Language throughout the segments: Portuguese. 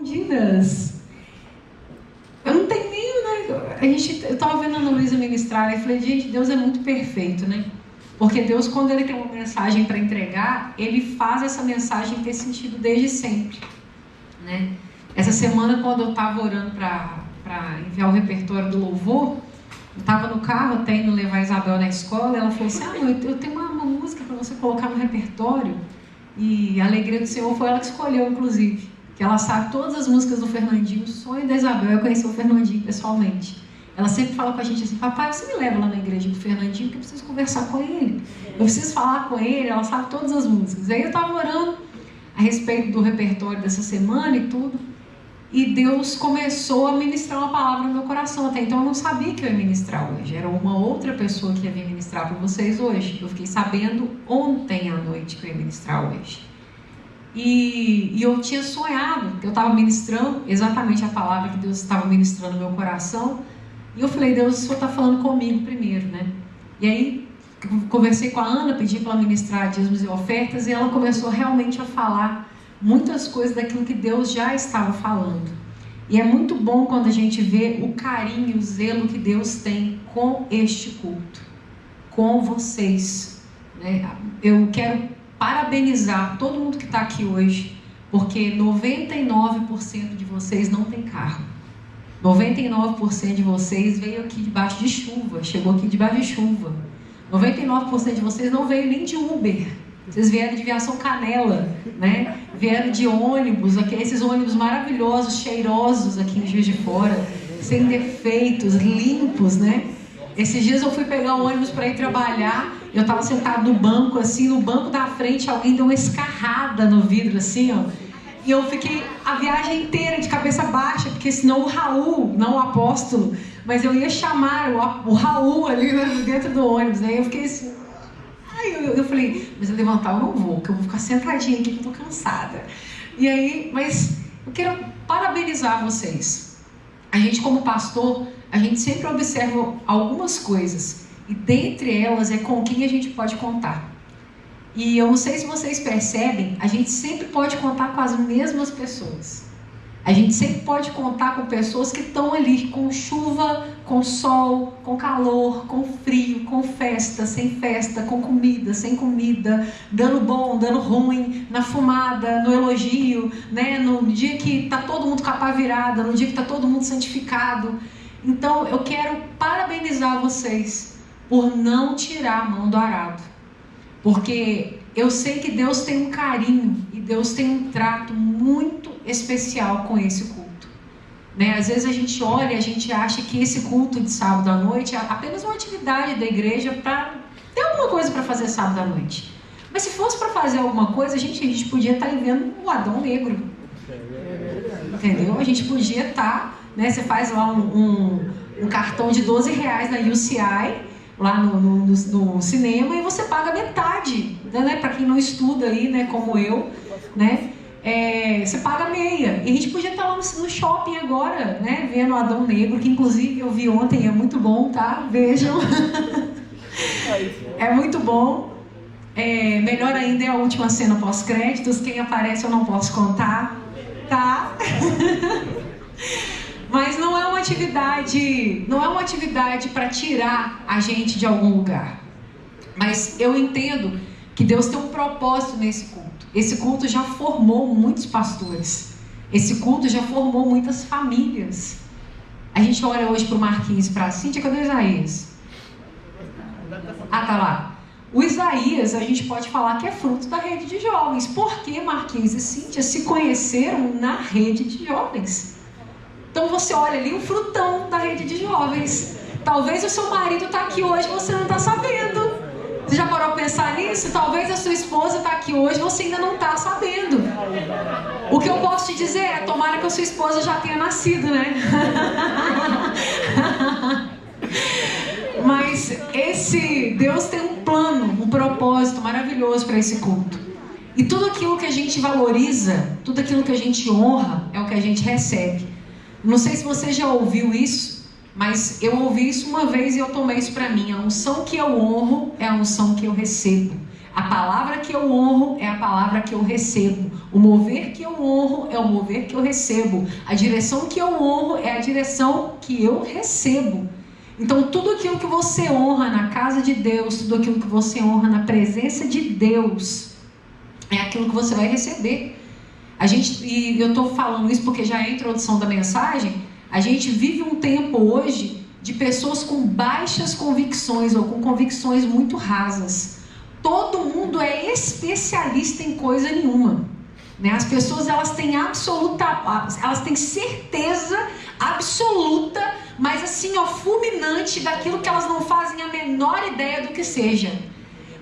escondidas. Eu não tenho nem, né? Eu estava vendo a Ana Luísa ministrar e falei, gente, Deus é muito perfeito, né? Porque Deus, quando Ele tem uma mensagem para entregar, Ele faz essa mensagem ter sentido desde sempre, né? Essa semana, quando eu estava orando para enviar o repertório do louvor, eu estava no carro, até indo levar a Isabel na escola, ela falou assim, eu tenho uma música para você colocar no repertório, e a alegria do Senhor foi ela que escolheu, inclusive, que ela sabe todas as músicas do Fernandinho. O sonho da Isabel é conhecer o Fernandinho pessoalmente. Ela sempre fala com a gente assim, papai, você me leva lá na igreja do Fernandinho, porque eu preciso conversar com ele, eu preciso falar com ele. Ela sabe todas as músicas. Aí eu estava orando a respeito do repertório dessa semana e tudo, e Deus começou a ministrar uma palavra no meu coração. Até então eu não sabia que eu ia ministrar hoje, era uma outra pessoa que ia vir ministrar para vocês hoje. Eu fiquei sabendo ontem à noite que eu ia ministrar hoje. E eu tinha sonhado, eu estava ministrando exatamente a palavra que Deus estava ministrando no meu coração, e eu falei, Deus, o Senhor está falando comigo primeiro, né? E aí conversei com a Ana, pedi para ela ministrar dízimos e ofertas, e ela começou realmente a falar muitas coisas daquilo que Deus já estava falando. E é muito bom quando a gente vê o carinho, o zelo que Deus tem com este culto, com vocês, né? Eu quero parabenizar todo mundo que está aqui hoje, porque 99% de vocês não tem carro. 99% de vocês veio aqui debaixo de chuva, chegou aqui debaixo de chuva. 99% de vocês não veio nem de Uber. Vocês vieram de Viação Canela, né? Vieram de ônibus, esses ônibus maravilhosos, cheirosos aqui em Juiz de Fora, sem defeitos, limpos, né? Esses dias eu fui pegar um ônibus para ir trabalhar, eu estava sentado no banco, assim, no banco da frente, alguém deu uma escarrada no vidro, assim, ó. E eu fiquei a viagem inteira de cabeça baixa, porque senão o Raul, não o apóstolo, mas eu ia chamar o Raul ali dentro do ônibus, né? Eu fiquei assim... Aí eu falei, mas eu levantar eu não vou, porque eu vou ficar sentadinha aqui, que eu tô cansada. E aí, mas eu quero parabenizar vocês. A gente, como pastor, a gente sempre observa algumas coisas, e dentre elas é com quem a gente pode contar. E eu não sei se vocês percebem, a gente sempre pode contar com as mesmas pessoas. A gente sempre pode contar com pessoas que estão ali, com chuva, com sol, com calor, com frio, com festa, sem festa, com comida, sem comida, dando bom, dando ruim, na fumada, no elogio, né? No dia que está todo mundo com a pá virada, no dia que está todo mundo santificado. Então eu quero parabenizar vocês por não tirar a mão do arado. Porque eu sei que Deus tem um carinho e Deus tem um trato muito especial com esse culto, né? Às vezes a gente olha e a gente acha que esse culto de sábado à noite é apenas uma atividade da igreja para ter alguma coisa para fazer sábado à noite. Mas se fosse para fazer alguma coisa, a gente podia estar vendo o Adão Negro. Entendeu? A gente podia estar, né? Você faz lá um cartão de R$12 na UCI, lá no cinema, e você paga metade, né? Para quem não estuda aí, né, como eu, né? Você paga meia. E a gente podia estar lá no shopping agora, né, vendo o Adão Negro, que inclusive eu vi ontem, é muito bom, tá? Vejam. É muito bom. Melhor ainda é a última cena pós-créditos. Quem aparece eu não posso contar, tá? Mas não é uma atividade para tirar a gente de algum lugar. Mas eu entendo que Deus tem um propósito nesse culto. Esse culto já formou muitos pastores. Esse culto já formou muitas famílias. A gente olha hoje para o Marquinhos e para a Cíntia. Cadê o Isaías? Ah, tá lá. O Isaías, a gente pode falar que é fruto da rede de jovens. Porque Marquinhos e Cíntia se conheceram na rede de jovens. Então você olha ali o frutão da rede de jovens. Talvez o seu marido está aqui hoje e você não está sabendo. Você já parou para pensar nisso? Talvez a sua esposa está aqui hoje e você ainda não está sabendo. O que eu posso te dizer é, tomara que a sua esposa já tenha nascido, né? Mas Deus tem um plano, um propósito maravilhoso para esse culto. E tudo aquilo que a gente valoriza, tudo aquilo que a gente honra, é o que a gente recebe. Não sei se você já ouviu isso, mas eu ouvi isso uma vez e eu tomei isso para mim. A unção que eu honro é a unção que eu recebo. A palavra que eu honro é a palavra que eu recebo. O mover que eu honro é o mover que eu recebo. A direção que eu honro é a direção que eu recebo. Então, tudo aquilo que você honra na casa de Deus, tudo aquilo que você honra na presença de Deus, é aquilo que você vai receber. E eu estou falando isso porque já é a introdução da mensagem. A gente vive um tempo hoje de pessoas com baixas convicções ou com convicções muito rasas. Todo mundo é especialista em coisa nenhuma, né? As pessoas elas têm certeza absoluta, mas assim, ó, fulminante daquilo que elas não fazem a menor ideia do que seja.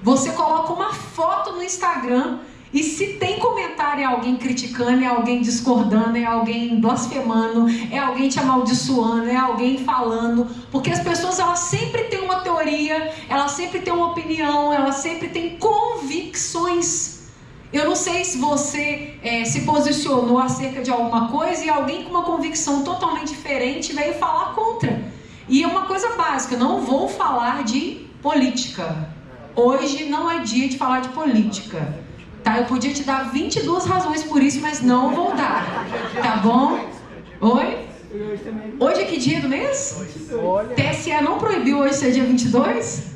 Você coloca uma foto no Instagram e se tem comentário, é alguém criticando, é alguém discordando, é alguém blasfemando, é alguém te amaldiçoando, é alguém falando, porque as pessoas elas sempre têm uma teoria, elas sempre têm uma opinião, elas sempre têm convicções. Eu não sei se você se posicionou acerca de alguma coisa e alguém com uma convicção totalmente diferente veio falar contra. E é uma coisa básica, não vou falar de política. Hoje não é dia de falar de política. Tá, eu podia te dar 22 razões por isso, mas não vou dar. Tá bom? Oi? Hoje é que dia do mês? TSE não proibiu hoje ser dia 22?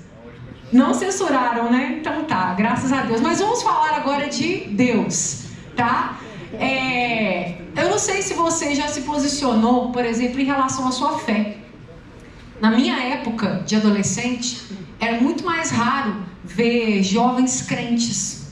Não censuraram, né? Então tá, graças a Deus. Mas vamos falar agora de Deus, tá? Eu não sei se você já se posicionou, por exemplo, em relação à sua fé. Na minha época de adolescente, era muito mais raro ver jovens crentes.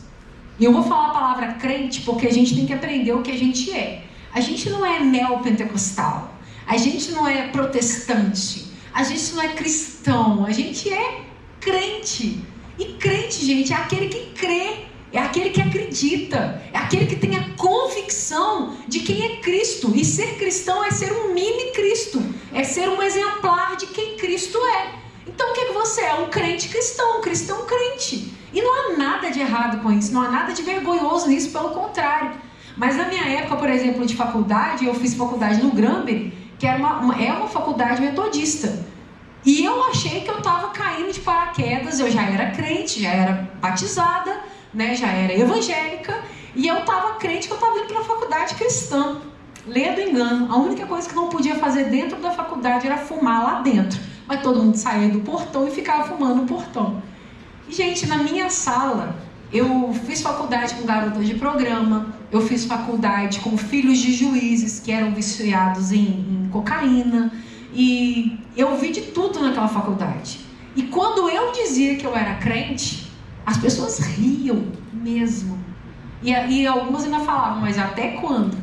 E eu vou falar a palavra crente porque a gente tem que aprender o que a gente é. A gente não é neopentecostal, a gente não é protestante, a gente não é cristão, a gente é crente. E crente, gente, é aquele que crê, é aquele que acredita, é aquele que tem a convicção de quem é Cristo. E ser cristão é ser um mini Cristo, é ser um exemplar de quem Cristo é. Então o que você é? Um crente cristão, um cristão crente. E não há nada de errado com isso, não há nada de vergonhoso nisso, pelo contrário. Mas na minha época, por exemplo, de faculdade, eu fiz faculdade no Granbury, que é uma faculdade metodista. E eu achei que eu estava caindo de paraquedas, eu já era crente, já era batizada, né, já era evangélica, e eu estava crente que eu estava indo para a faculdade cristã. Lê do engano, a única coisa que não podia fazer dentro da faculdade era fumar lá dentro. Mas todo mundo saía do portão e ficava fumando no portão. E, gente, na minha sala, eu fiz faculdade com garotas de programa, eu fiz faculdade com filhos de juízes que eram viciados em cocaína, e eu vi de tudo naquela faculdade. E quando eu dizia que eu era crente, as pessoas riam mesmo. E algumas ainda falavam, mas até quando?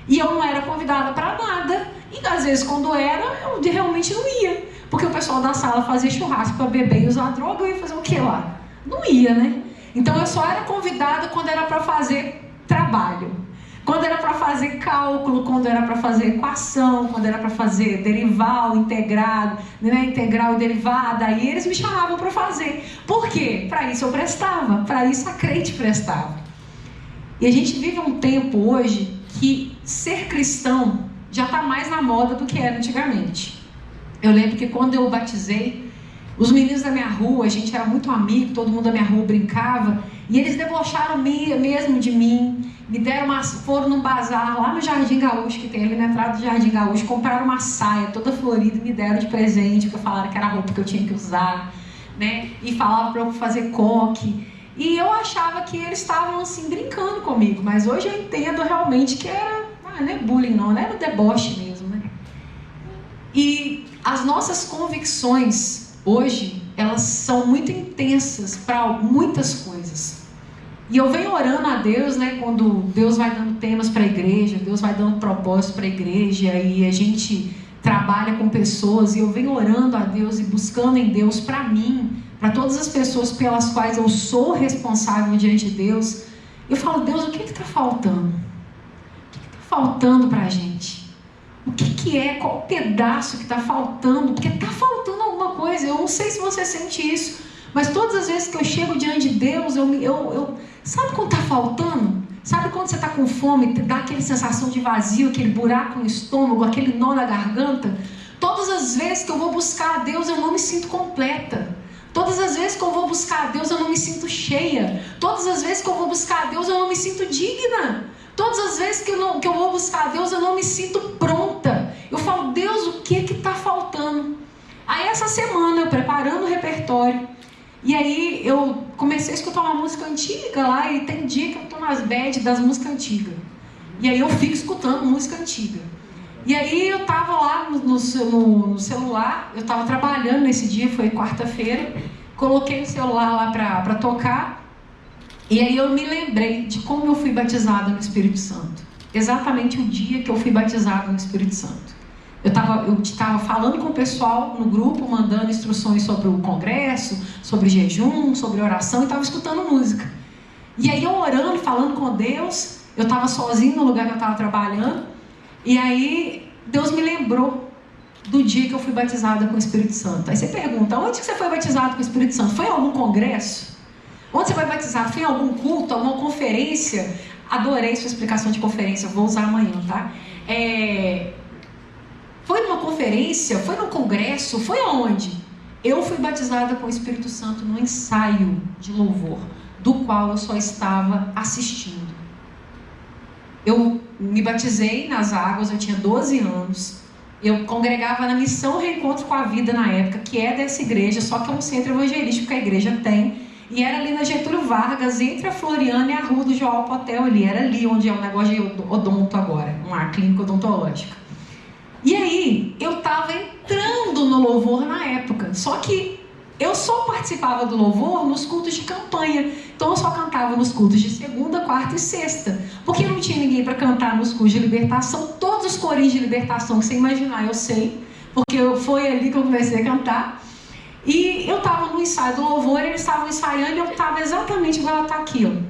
E eu não era convidada para nada, e às vezes quando era, eu realmente não ia. Porque o pessoal da sala fazia churrasco para beber e usar droga, eu ia fazer o que lá? Não ia, né? Então eu só era convidada quando era para fazer trabalho, quando era para fazer cálculo, quando era para fazer equação, quando era para fazer derival, integrado, né? Integral e derivada. Aí eles me chamavam para fazer. Por quê? Para isso eu prestava, para isso a crente prestava. E a gente vive um tempo hoje que ser cristão já está mais na moda do que era antigamente. Eu lembro que quando eu batizei, os meninos da minha rua, a gente era muito amigo, todo mundo da minha rua brincava, e eles debocharam mesmo de mim, foram num bazar lá no Jardim Gaúcho, que tem ali na entrada do Jardim Gaúcho, compraram uma saia toda florida e me deram de presente, porque falaram que era a roupa que eu tinha que usar, né? E falavam para eu fazer coque. E eu achava que eles estavam assim brincando comigo, mas hoje eu entendo realmente que era, não é bullying não, era deboche mesmo, né? E as nossas convicções hoje, elas são muito intensas para muitas coisas. E eu venho orando a Deus, né, quando Deus vai dando temas para a igreja, Deus vai dando propósitos para a igreja, e a gente trabalha com pessoas, e eu venho orando a Deus e buscando em Deus para mim, para todas as pessoas pelas quais eu sou responsável diante de Deus. Eu falo, Deus, o que está faltando? O que está faltando para a gente? O que é? Qual o pedaço que está faltando? Porque está faltando alguma coisa. Eu não sei se você sente isso, mas todas as vezes que eu chego diante de Deus, sabe quando está faltando? Sabe quando você está com fome, dá aquela sensação de vazio, aquele buraco no estômago, aquele nó na garganta? Todas as vezes que eu vou buscar a Deus, eu não me sinto completa. Todas as vezes que eu vou buscar a Deus, eu não me sinto cheia. Todas as vezes que eu vou buscar a Deus, eu não me sinto digna. Todas as vezes que eu vou buscar a Deus, eu não me sinto pronta. Eu falo, Deus, o que está faltando? Aí essa semana, eu preparando o repertório, e aí eu comecei a escutar uma música antiga lá, e tem dia que eu estou nas bad das músicas antigas. E aí eu fico escutando música antiga. E aí eu estava lá no celular, eu estava trabalhando nesse dia, foi quarta-feira, coloquei o celular lá para tocar, e aí eu me lembrei de como eu fui batizada no Espírito Santo. Exatamente o dia que eu fui batizada no Espírito Santo. Eu estava falando com o pessoal no grupo, mandando instruções sobre o congresso, sobre jejum, sobre oração, e estava escutando música. E aí eu orando, falando com Deus, eu estava sozinho no lugar que eu estava trabalhando, e aí Deus me lembrou do dia que eu fui batizada com o Espírito Santo. Aí você pergunta, onde que você foi batizado com o Espírito Santo? Foi em algum congresso? Onde você foi batizado? Foi em algum culto, alguma conferência? Adorei sua explicação de conferência, vou usar amanhã, tá? Foi numa conferência? Foi num congresso? Foi aonde? Eu fui batizada com o Espírito Santo no ensaio de louvor, do qual eu só estava assistindo. Eu me batizei nas águas, eu tinha 12 anos. Eu congregava na Missão Reencontro com a Vida na época, que é dessa igreja, só que é um centro evangelístico que a igreja tem. E era ali na Getúlio Vargas, entre a Floriana e a rua do João Potel ali. Era ali onde é um negócio de odonto agora, uma clínica odontológica. E aí, eu estava entrando no louvor na época. Só que eu só participava do louvor nos cultos de campanha. Então eu só cantava nos cultos de segunda, quarta e sexta. Porque não tinha ninguém para cantar nos cultos de libertação. Todos os corinhos de libertação que você imaginar, eu sei. Porque foi ali que eu comecei a cantar. E eu estava no ensaio do louvor, eles estavam ensaiando e eu estava exatamente igual ela está aqui, ó.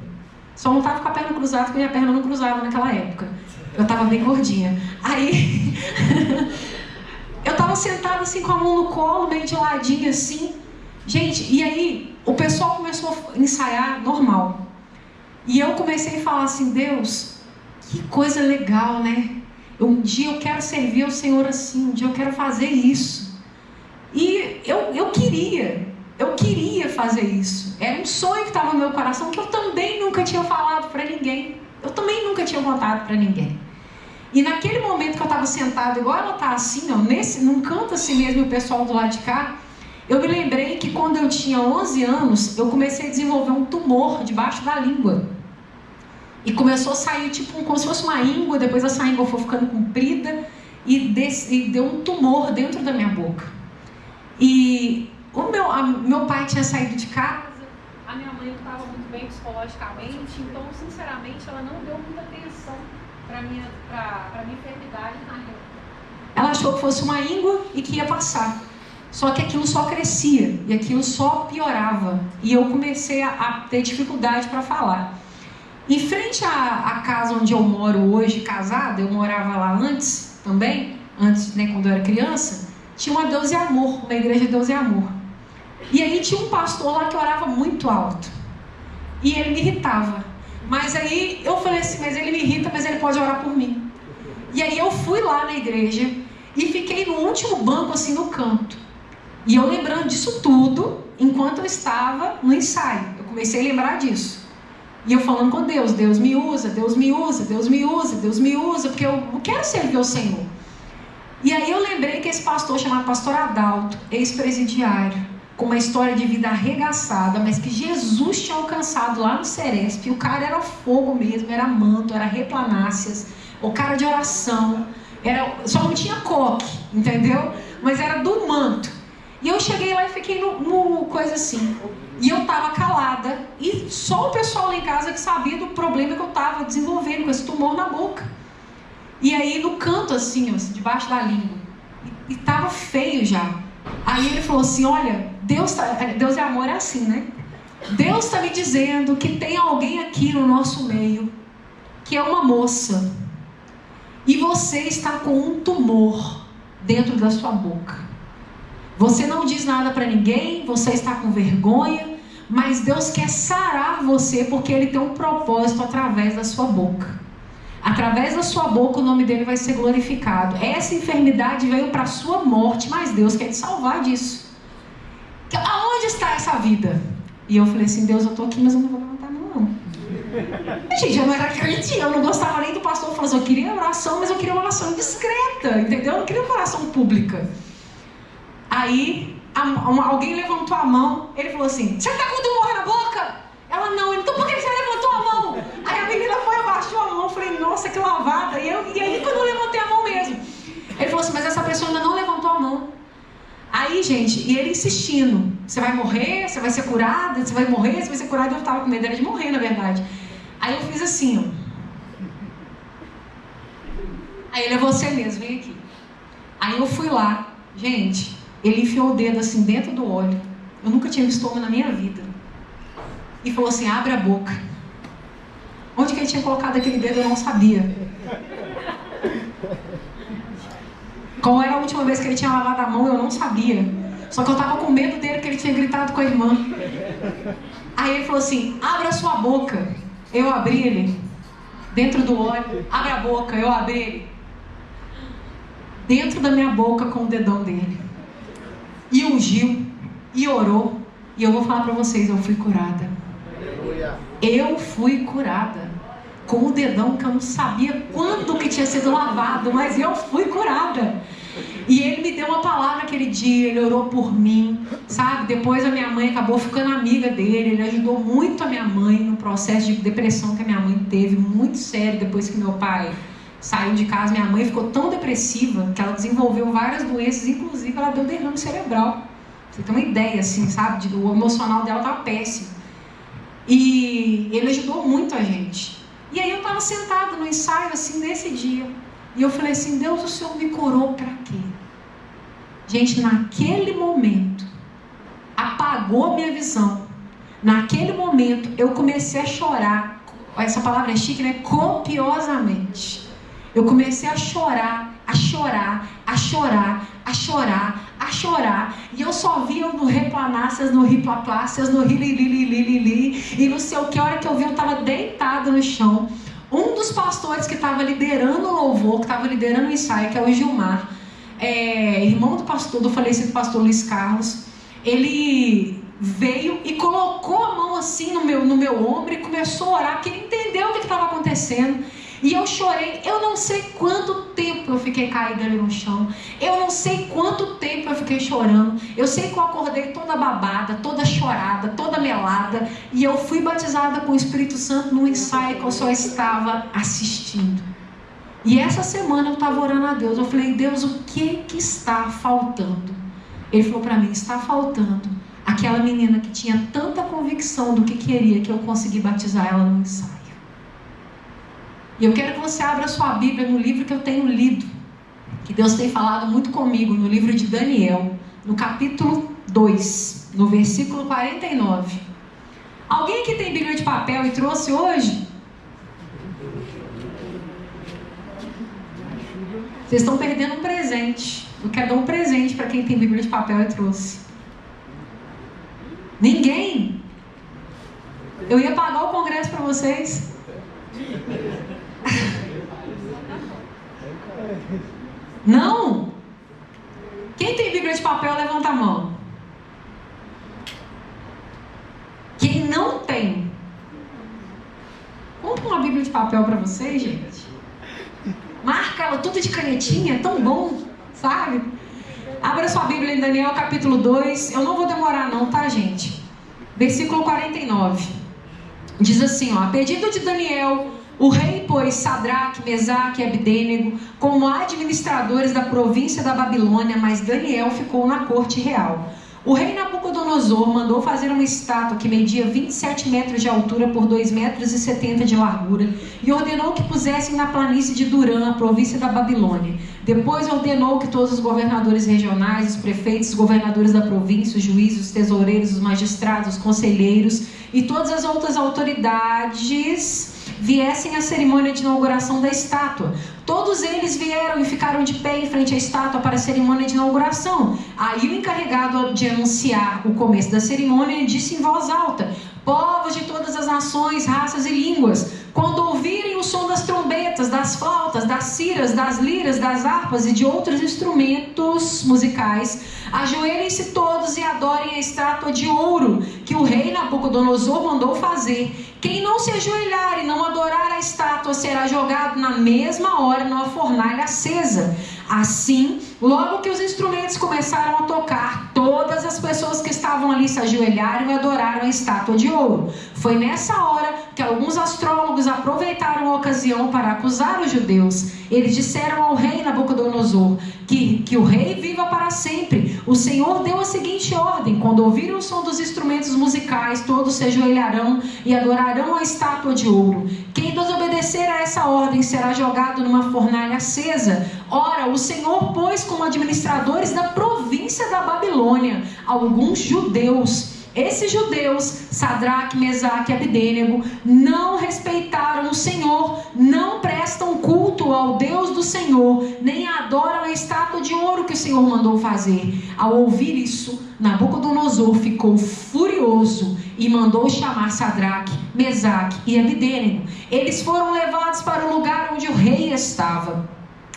Só não estava com a perna cruzada, porque minha perna não cruzava naquela época. Eu estava bem gordinha. Aí, eu estava sentada assim com a mão no colo, meio de ladinho assim. Gente, e aí o pessoal começou a ensaiar normal. E eu comecei a falar assim, Deus, que coisa legal, né? Um dia eu quero servir ao Senhor assim, um dia eu quero fazer isso. E eu queria fazer isso. Era um sonho que estava no meu coração, que eu também nunca tinha falado para ninguém. Eu também nunca tinha contado para ninguém. E naquele momento que eu estava sentada, igual ela está assim, ó, num canto assim mesmo, o pessoal do lado de cá, eu me lembrei que quando eu tinha 11 anos, eu comecei a desenvolver um tumor debaixo da língua. E começou a sair tipo como se fosse uma íngua, depois essa íngua foi ficando comprida e deu um tumor dentro da minha boca. E meu pai tinha saído de casa, a minha mãe não estava muito bem psicologicamente, então, sinceramente, ela não deu muita atenção para minha enfermidade na época. Ela achou que fosse uma íngua e que ia passar. Só que aquilo só crescia e aquilo só piorava. E eu comecei a ter dificuldade para falar. Em frente à casa onde eu moro hoje, casada, eu morava lá antes também, quando eu era criança, tinha uma Deus e Amor, uma igreja Deus e Amor. E aí tinha um pastor lá que orava muito alto. E ele me irritava. Mas aí eu falei assim, mas ele me irrita, mas ele pode orar por mim. E aí eu fui lá na igreja e fiquei no último banco, assim, no canto. E eu lembrando disso tudo, enquanto eu estava no ensaio. Eu comecei a lembrar disso. E eu falando com Deus, Deus me usa, Deus me usa, Deus me usa, Deus me usa, porque eu quero servir ao Senhor. E aí eu lembrei que esse pastor chamado Pastor Adalto, ex-presidiário, com uma história de vida arregaçada, mas que Jesus tinha alcançado lá no Ceresp. E o cara era fogo mesmo, era manto, era replanáceas, o cara de oração, só não tinha coque, entendeu? Mas era do manto. E eu cheguei lá e fiquei no coisa assim. E eu tava calada, e só o pessoal lá em casa que sabia do problema que eu tava desenvolvendo com esse tumor na boca. E aí no canto assim, ó, debaixo da língua. E tava feio já. Aí ele falou assim, olha, Deus e Amor é assim, né? Deus está me dizendo que tem alguém aqui no nosso meio, que é uma moça. E você está com um tumor dentro da sua boca. Você não diz nada para ninguém, você está com vergonha, mas Deus quer sarar você porque Ele tem um propósito através da sua boca. Através da sua boca o nome dele vai ser glorificado. Essa enfermidade veio para a sua morte, mas Deus quer te salvar disso. Aonde está essa vida? E eu falei assim, Deus, eu tô aqui, mas eu não vou levantar a mão, não. Gente, eu não era crente, eu não gostava nem do pastor. Falou assim, eu queria oração, mas eu queria uma oração discreta, entendeu? Eu não queria uma oração pública. Aí, alguém levantou a mão, ele falou assim, você tá com tumor na boca? Ela, não. Então por que você levantou a mão? Aí a menina foi, abaixou a mão, eu falei, nossa, que lavada. E aí quando eu levantei a mão mesmo, ele falou assim, mas essa pessoa ainda não levantou a mão. Aí, gente, e ele insistindo, você vai morrer, você vai ser curada, você vai morrer, você vai ser curada. Eu tava com medo de morrer, na verdade. Aí eu fiz assim, ó. Aí ele, é você mesmo, vem aqui. Aí eu fui lá, gente, ele enfiou o dedo assim dentro do óleo. Eu nunca tinha visto homem na minha vida. E falou assim, abre a boca. Onde que ele tinha colocado aquele dedo eu não sabia. Qual era a última vez que ele tinha lavado a mão eu não sabia. Só que eu tava com medo dele, porque ele tinha gritado com a irmã. Aí ele falou assim, abra a sua boca. Eu abri ele, dentro do óleo. Abre a boca, eu abri ele, dentro da minha boca, com o dedão dele. E ungiu, e orou. E eu vou falar pra vocês, eu fui curada. Eu fui curada. Com o dedão que eu não sabia quando que tinha sido lavado, mas eu fui curada. E ele me deu uma palavra aquele dia, ele orou por mim, sabe? Depois a minha mãe acabou ficando amiga dele, ele ajudou muito a minha mãe no processo de depressão que a minha mãe teve, muito sério, depois que meu pai saiu de casa. Minha mãe ficou tão depressiva que ela desenvolveu várias doenças, inclusive ela deu derrame cerebral. Você tem uma ideia, assim, sabe? O emocional dela estava péssimo. E ele ajudou muito a gente. E aí eu estava sentada no ensaio, assim, nesse dia. E eu falei assim, Deus, o Senhor me curou para quê? Gente, naquele momento, apagou minha visão. Naquele momento, eu comecei a chorar. Essa palavra é chique, né? Copiosamente. Eu comecei a chorar, a chorar, a chorar, a chorar, a chorar. E eu só via no replanáscias, no riplaplácias, no rilililililili. E não sei o que, a hora que eu vi, eu estava deitada no chão. Um dos pastores que estava liderando o louvor, que estava liderando o ensaio, que é o Gilmar, irmão do falecido pastor Luiz Carlos, ele veio e colocou a mão assim no meu ombro e começou a orar, porque ele entendeu o que estava acontecendo. E eu chorei, eu não sei quanto tempo eu fiquei caída ali no chão, eu não sei quanto tempo eu fiquei chorando, eu sei que eu acordei toda babada, toda chorada, toda melada, e eu fui batizada com o Espírito Santo num ensaio que eu só estava assistindo. E essa semana eu estava orando a Deus, eu falei, Deus, o que está faltando? Ele falou para mim, está faltando aquela menina que tinha tanta convicção do que queria, que eu consegui batizar ela no ensaio. E eu quero que você abra a sua Bíblia no livro que eu tenho lido, que Deus tem falado muito comigo, no livro de Daniel, no capítulo 2, no versículo 49. Alguém aqui tem Bíblia de papel e trouxe hoje? Vocês estão perdendo um presente. Eu quero dar um presente para quem tem Bíblia de papel e trouxe. Ninguém? Eu ia pagar o congresso para vocês. Não? Quem tem Bíblia de papel, levanta a mão. Quem não tem, compra uma Bíblia de papel para vocês, gente. Marca ela tudo de canetinha, é tão bom, sabe? Abra sua Bíblia em Daniel capítulo 2. Eu não vou demorar não, tá, gente? Versículo 49. Diz assim, ó: a pedido de Daniel, o rei pôs Sadraque, Mesaque e Abdênego como administradores da província da Babilônia, mas Daniel ficou na corte real. O rei Nabucodonosor mandou fazer uma estátua que media 27 metros de altura por 2,70 metros de largura e ordenou que pusessem na planície de Durã, a província da Babilônia. Depois ordenou que todos os governadores regionais, os prefeitos, os governadores da província, os juízes, os tesoureiros, os magistrados, os conselheiros e todas as outras autoridades viessem à cerimônia de inauguração da estátua. Todos eles vieram e ficaram de pé em frente à estátua para a cerimônia de inauguração. Aí o encarregado de anunciar o começo da cerimônia disse em voz alta: povos de todas as nações, raças e línguas, quando ouvirem o som das trombetas, das flautas, das ciras, das liras, das harpas e de outros instrumentos musicais, ajoelhem-se todos e adorem a estátua de ouro que o rei Nabucodonosor mandou fazer. Quem não se ajoelhar e não adorar a estátua será jogado na mesma hora numa fornalha acesa. Assim, logo que os instrumentos começaram a tocar, todas as pessoas que estavam ali se ajoelharam e adoraram a estátua de ouro. Foi nessa hora que alguns astrólogos aproveitaram a ocasião para acusar os judeus. Eles disseram ao rei Nabucodonosor que o rei viva para sempre. O Senhor deu a seguinte ordem: quando ouvirem o som dos instrumentos musicais, todos se ajoelharão e adorarão a estátua de ouro. Quem desobedecer a essa ordem será jogado numa fornalha acesa. Ora, o Senhor pôs como administradores da província da Babilônia alguns judeus. Esses judeus, Sadraque, Mesaque e Abdênego, não respeitaram o Senhor, não prestam culto ao Deus do Senhor, nem adoram a estátua de ouro que o Senhor mandou fazer. Ao ouvir isso, Nabucodonosor ficou furioso e mandou chamar Sadraque, Mesaque e Abdênego. Eles foram levados para o lugar onde o rei estava.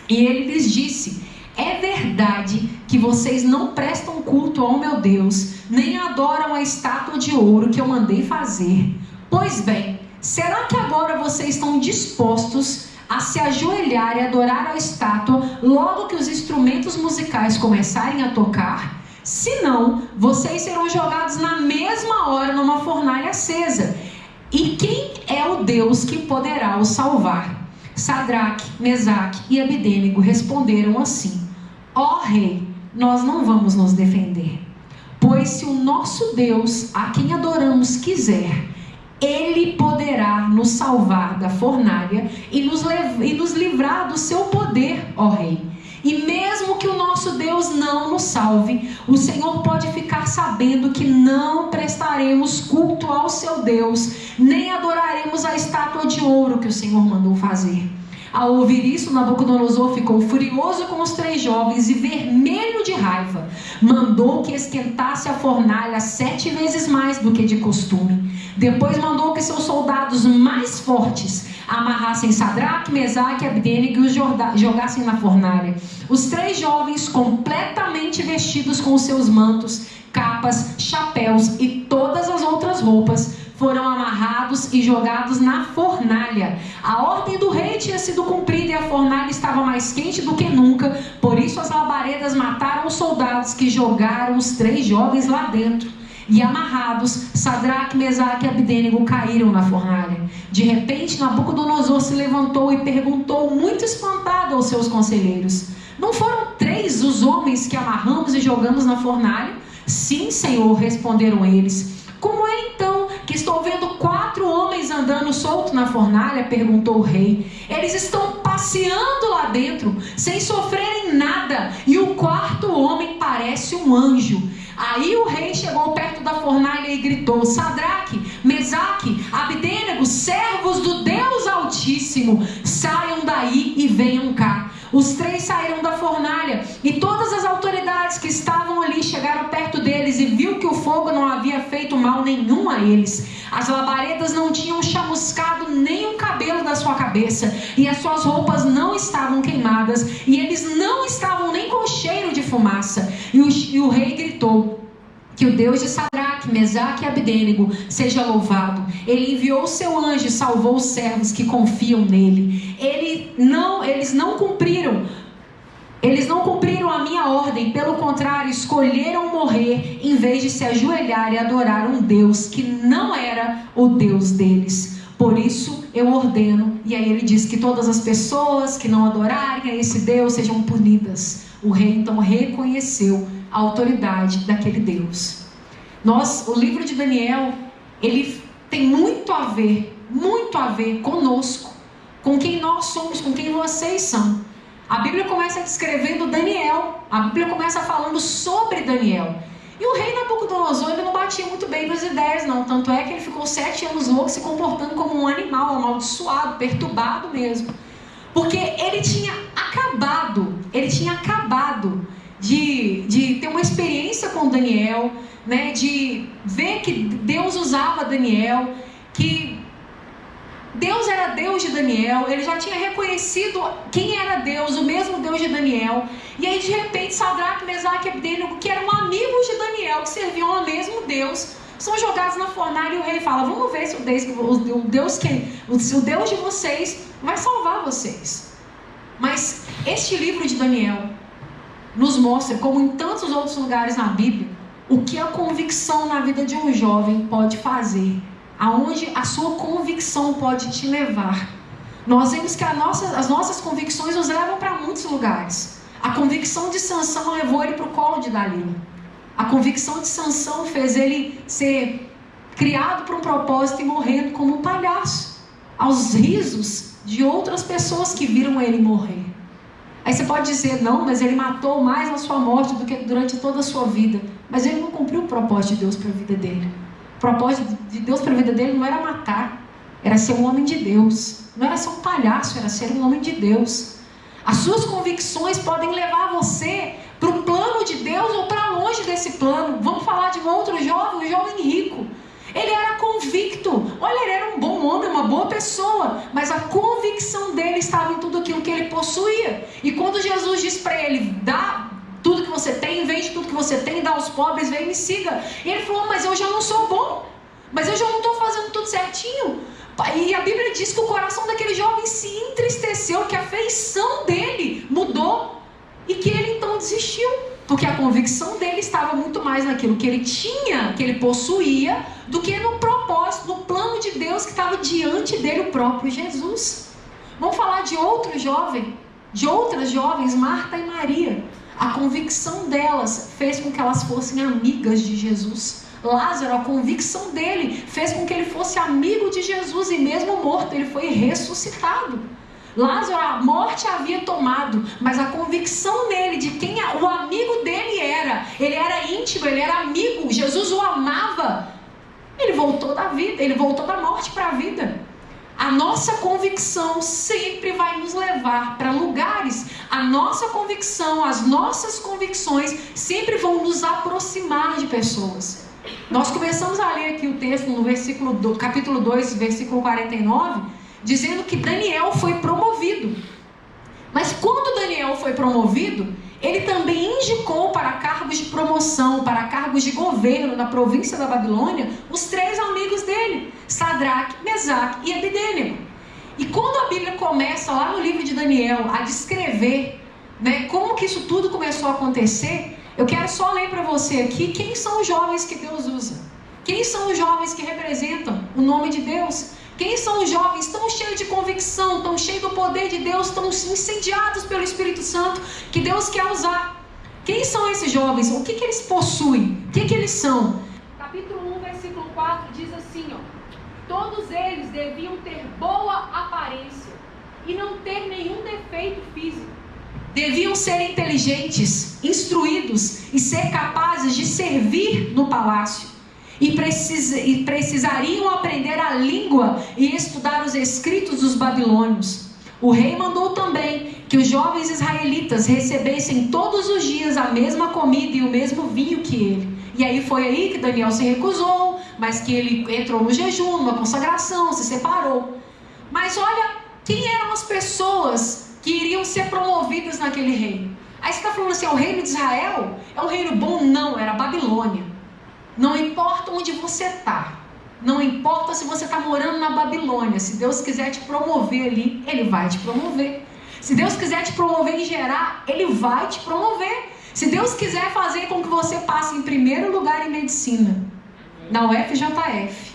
E ele lhes disse: é verdade que vocês não prestam culto ao meu Deus, nem adoram a estátua de ouro que eu mandei fazer. Pois bem, será que agora vocês estão dispostos a se ajoelhar e adorar a estátua logo que os instrumentos musicais começarem a tocar? Se não, vocês serão jogados na mesma hora numa fornalha acesa. E quem é o Deus que poderá os salvar? Sadraque, Mesaque e Abdênego responderam assim: ó rei, nós não vamos nos defender, pois se o nosso Deus, a quem adoramos, quiser, Ele poderá nos salvar da fornalha e nos livrar do seu poder, ó rei. E mesmo que o nosso Deus não nos salve, o Senhor pode ficar sabendo que não prestaremos culto ao seu Deus, nem adoraremos a estátua de ouro que o Senhor mandou fazer. Ao ouvir isso, Nabucodonosor ficou furioso com os 3 jovens e vermelho de raiva. Mandou que esquentasse a fornalha 7 vezes mais do que de costume. Depois mandou que seus soldados mais fortes amarrassem Sadraque, Mesaque e Abdênego e os jogassem na fornalha. Os 3 jovens, completamente vestidos com os seus mantos, capas, chapéus e todas as outras roupas, foram amarrados e jogados na fornalha. A ordem do rei tinha sido cumprida e a fornalha estava mais quente do que nunca. Por isso as labaredas mataram os soldados que jogaram os 3 jovens lá dentro. E amarrados, Sadraque, Mesaque e Abdênego caíram na fornalha. De repente, Nabucodonosor se levantou e perguntou, muito espantado, aos seus conselheiros: não foram 3 os homens que amarramos e jogamos na fornalha? Sim, Senhor, responderam eles. Como é então que estou vendo 4 homens andando soltos na fornalha? Perguntou o rei. Eles estão passeando lá dentro, sem sofrerem nada, e o 4º homem parece um anjo. Aí o rei chegou perto da fornalha e gritou: Sadraque, Mesaque, Abdênego, servos do Deus Altíssimo, saiam daí e venham cá. Os 3 saíram da fornalha e todas as autoridades que estavam ali chegaram perto deles e viu que o fogo não havia feito mal nenhum a eles. As labaredas não tinham chamuscado nem um cabelo da sua cabeça e as suas roupas não estavam queimadas e eles não estavam nem com cheiro de fumaça. E o rei gritou: que o Deus de Sadraque, Mesaque e Abdênego seja louvado. Ele enviou o seu anjo e salvou os servos que confiam nele. Eles não cumpriram a minha ordem, pelo contrário, escolheram morrer em vez de se ajoelhar e adorar um Deus que não era o Deus deles. Por isso eu ordeno, e aí ele diz que todas as pessoas que não adorarem a esse Deus sejam punidas. O rei então reconheceu a autoridade daquele Deus. O livro de Daniel, ele tem muito a ver conosco, com quem nós somos, com quem vocês são. A Bíblia começa descrevendo Daniel, a Bíblia começa falando sobre Daniel. E o rei Nabucodonosor, ele não batia muito bem nas ideias, não. Tanto é que ele ficou 7 anos louco, se comportando como um animal, amaldiçoado, perturbado mesmo. Porque ele tinha acabado de ter uma experiência com Daniel, né, de ver que Deus usava Daniel, que Deus era Deus de Daniel, ele já tinha reconhecido quem era Deus, o mesmo Deus de Daniel. E aí de repente Sadraque, Mesaque e Abdênego, que eram amigos de Daniel, que serviam ao mesmo Deus, são jogados na fornalha. E o rei fala: vamos ver se o Deus de vocês vai salvar vocês. Mas este livro de Daniel nos mostra, como em tantos outros lugares na Bíblia, o que a convicção na vida de um jovem pode fazer, aonde a sua convicção pode te levar. Nós vemos que as nossas convicções nos levam para muitos lugares. A convicção de Sansão levou ele para o colo de Dalila. A convicção de Sansão fez ele ser criado para um propósito e morrendo como um palhaço, aos risos de outras pessoas que viram ele morrer. Aí você pode dizer: não, mas ele matou mais na sua morte do que durante toda a sua vida. Mas ele não cumpriu o propósito de Deus para a vida dele. O propósito de Deus para a vida dele não era matar, era ser um homem de Deus. Não era ser um palhaço, era ser um homem de Deus. As suas convicções podem levar você para o plano de Deus ou para longe desse plano. Vamos falar de um outro jovem, um jovem rico. Ele era convicto. Olha, ele era um bom homem, uma boa pessoa, mas a convicção dele estava em tudo aquilo que ele possuía. E quando Jesus diz para ele: dá tudo que você tem, vende tudo que você tem, dá aos pobres, vem e me siga. E ele falou: mas eu já não sou bom, mas eu já não estou fazendo tudo certinho. E a Bíblia diz que o coração daquele jovem se entristeceu, que a feição dele mudou e que ele então desistiu, porque a convicção dele estava muito mais naquilo que ele tinha, que ele possuía, do que no propósito, no plano de Deus que estava diante dele, o próprio Jesus. Vamos falar de outro jovem, de outras jovens, Marta e Maria. A convicção delas fez com que elas fossem amigas de Jesus. Lázaro, a convicção dele fez com que ele fosse amigo de Jesus, e mesmo morto ele foi ressuscitado. Lázaro, a morte havia tomado, mas a convicção nele, de quem o amigo dele era, ele era íntimo, ele era amigo, Jesus o amava, ele voltou da vida, ele voltou da morte para a vida. A nossa convicção sempre vai nos levar para lugares. A nossa convicção, as nossas convicções sempre vão nos aproximar de pessoas. Nós começamos a ler aqui o texto no capítulo 2, versículo 49, dizendo que Daniel foi promovido. Mas quando Daniel foi promovido, ele também indicou para cargos de promoção, para cargos de governo na província da Babilônia, os 3 amigos dele, Sadraque, Mesaque e Abdênego. E quando a Bíblia começa lá no livro de Daniel a descrever, como que isso tudo começou a acontecer, eu quero só ler para você aqui quem são os jovens que Deus usa. Quem são os jovens que representam o nome de Deus? Quem são os jovens tão cheios de convicção, tão cheios do poder de Deus, tão incendiados pelo Espírito Santo, que Deus quer usar? Quem são esses jovens? O que eles possuem? O que eles são? Capítulo 1, versículo 4 diz assim, todos eles deviam ter boa aparência e não ter nenhum defeito físico. Deviam ser inteligentes, instruídos e ser capazes de servir no palácio. E precisariam aprender a língua e estudar os escritos dos babilônios. O rei mandou também que os jovens israelitas recebessem todos os dias a mesma comida e o mesmo vinho que ele. E aí foi aí que Daniel se recusou, mas que ele entrou no jejum, numa consagração, se separou. Mas olha, quem eram as pessoas que iriam ser promovidas naquele reino? Aí você está falando assim, o reino de Israel é um reino bom? Não, era a Babilônia. Não importa onde você está, não importa se você está morando na Babilônia, se Deus quiser te promover ali, Ele vai te promover. Se Deus quiser te promover em Gerar, Ele vai te promover. Se Deus quiser fazer com que você passe em primeiro lugar em medicina, na UFJF,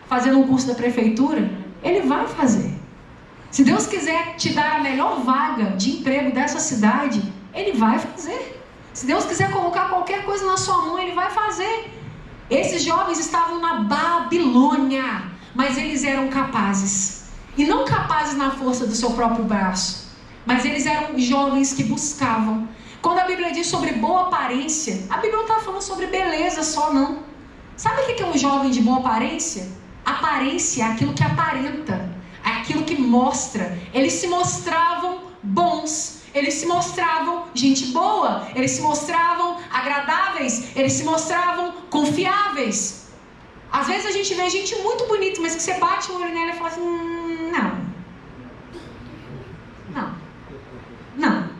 fazendo um curso da prefeitura, Ele vai fazer. Se Deus quiser te dar a melhor vaga de emprego dessa cidade, Ele vai fazer. Se Deus quiser colocar qualquer coisa na sua mão, Ele vai fazer. Esses jovens estavam na Babilônia, mas eles eram capazes. E não capazes na força do seu próprio braço, mas eles eram jovens que buscavam. Quando a Bíblia diz sobre boa aparência, a Bíblia não está falando sobre beleza só, não. Sabe o que é um jovem de boa aparência? Aparência é aquilo que aparenta, é aquilo que mostra. Eles se mostravam bons. Eles se mostravam gente boa, eles se mostravam agradáveis, eles se mostravam confiáveis. Às vezes a gente vê gente muito bonita, mas que você bate o olho nela e fala assim, Não.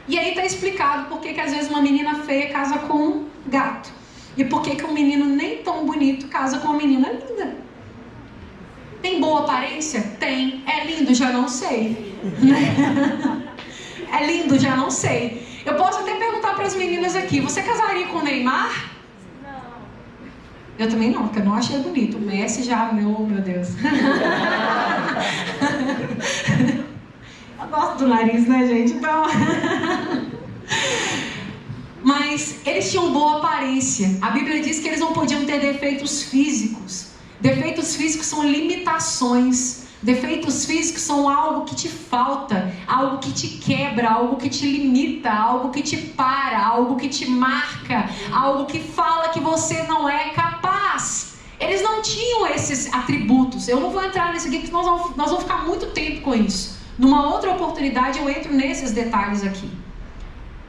E aí está explicado por que às vezes uma menina feia casa com um gato. E por que um menino nem tão bonito casa com uma menina linda. Tem boa aparência? Tem. É lindo? Já não sei. É lindo? Já não sei. Eu posso até perguntar para as meninas aqui, você casaria com o Neymar? Não. Eu também não, porque eu não achei bonito. O Messi já, meu Deus. Eu gosto do nariz, né, gente? Então... Mas eles tinham boa aparência. A Bíblia diz que eles não podiam ter defeitos físicos. Defeitos físicos são limitações. Defeitos físicos são algo que te falta, algo que te quebra, algo que te limita, algo que te para, algo que te marca, algo que fala que você não é capaz. Eles não tinham esses atributos. Eu não vou entrar nesse aqui, porque nós vamos ficar muito tempo com isso. Numa outra oportunidade eu entro nesses detalhes aqui.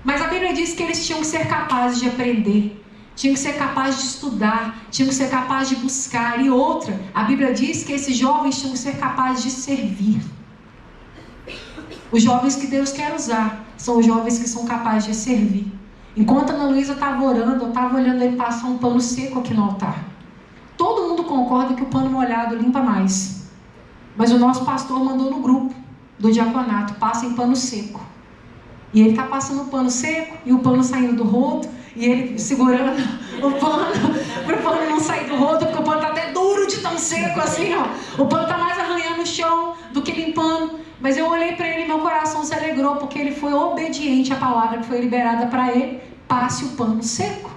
Mas a Bíblia diz que eles tinham que ser capazes de aprender, tinham que ser capazes de estudar, tinham que ser capazes de buscar. E outra, a Bíblia diz que esses jovens tinham que ser capazes de servir. Os jovens que Deus quer usar são os jovens que são capazes de servir. Enquanto a Ana Luísa estava orando, eu estava olhando ele passar um pano seco aqui no altar. Todo mundo concorda que o pano molhado limpa mais. Mas o nosso pastor mandou no grupo do diaconato, passa em pano seco. E ele está passando o pano seco e o pano saindo do rodo. E ele segurando o pano para o pano não sair do rodo, porque o pano está até duro de tão seco assim, ó. O pano está mais arranhando o chão do que limpando. Mas eu olhei para ele e meu coração se alegrou, porque ele foi obediente à palavra que foi liberada para ele. Passe o pano seco.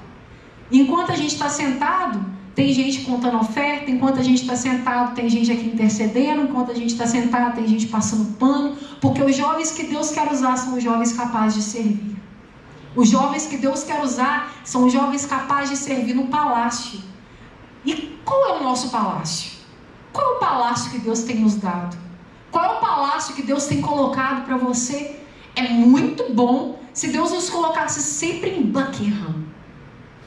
Enquanto a gente está sentado, tem gente contando oferta. Enquanto a gente está sentado, tem gente aqui intercedendo. Enquanto a gente está sentado, tem gente passando pano. Porque os jovens que Deus quer usar são os jovens capazes de servir. Os jovens que Deus quer usar são os jovens capazes de servir no palácio. E qual é o nosso palácio? Qual é o palácio que Deus tem nos dado? Qual é o palácio que Deus tem colocado para você? É muito bom se Deus nos colocasse sempre em Buckingham,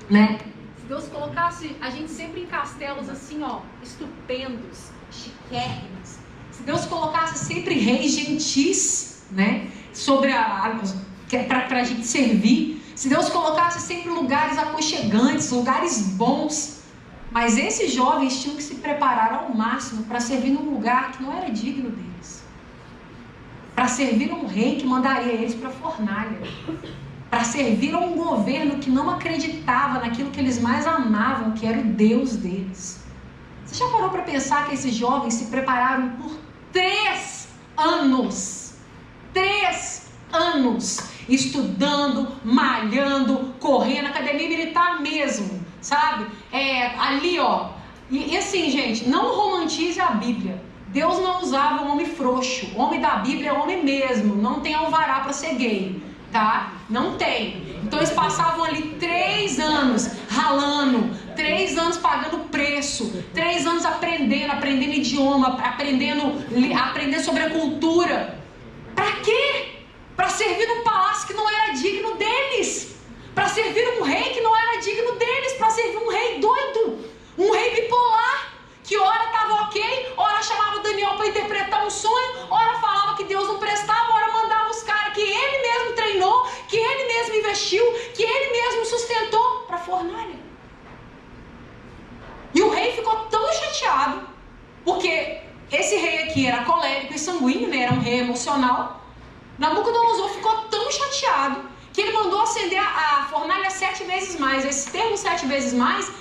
né? Se Deus colocasse a gente sempre em castelos assim, ó, estupendos, chiquérrimos. Se Deus colocasse sempre reis gentis, né? Para a gente servir. Se Deus colocasse sempre lugares aconchegantes, lugares bons. Mas esses jovens tinham que se preparar ao máximo para servir num lugar que não era digno deles. Para servir a um rei que mandaria eles para a fornalha. Para servir a um governo que não acreditava naquilo que eles mais amavam, que era o Deus deles. Você já parou para pensar que esses jovens se prepararam por 3 anos? 3 anos. Estudando, malhando, correndo, academia militar mesmo, sabe? Ali, ó. E assim, gente, não romantize a Bíblia. Deus não usava um homem frouxo. O homem da Bíblia é homem mesmo. Não tem alvará para ser gay, tá? Não tem. Então eles passavam ali 3 anos ralando, 3 anos pagando preço, 3 anos aprendendo idioma, aprendendo sobre a cultura. Para quê? Para servir num palácio que não era digno deles, para servir um rei que não era digno deles, para servir um rei doido, um rei bipolar, que ora estava ok, ora chamava Daniel para interpretar um sonho, ora falava que Deus não prestava, ora mandava os caras que ele mesmo treinou, que ele mesmo investiu, que ele mesmo sustentou para a fornalha. E o rei ficou tão chateado, porque esse rei aqui era colérico e sanguíneo, né? Era um rei emocional. Nabucodonosor ficou tão chateado que ele mandou acender a fornalha 7 vezes mais. Esse termo 7 vezes mais,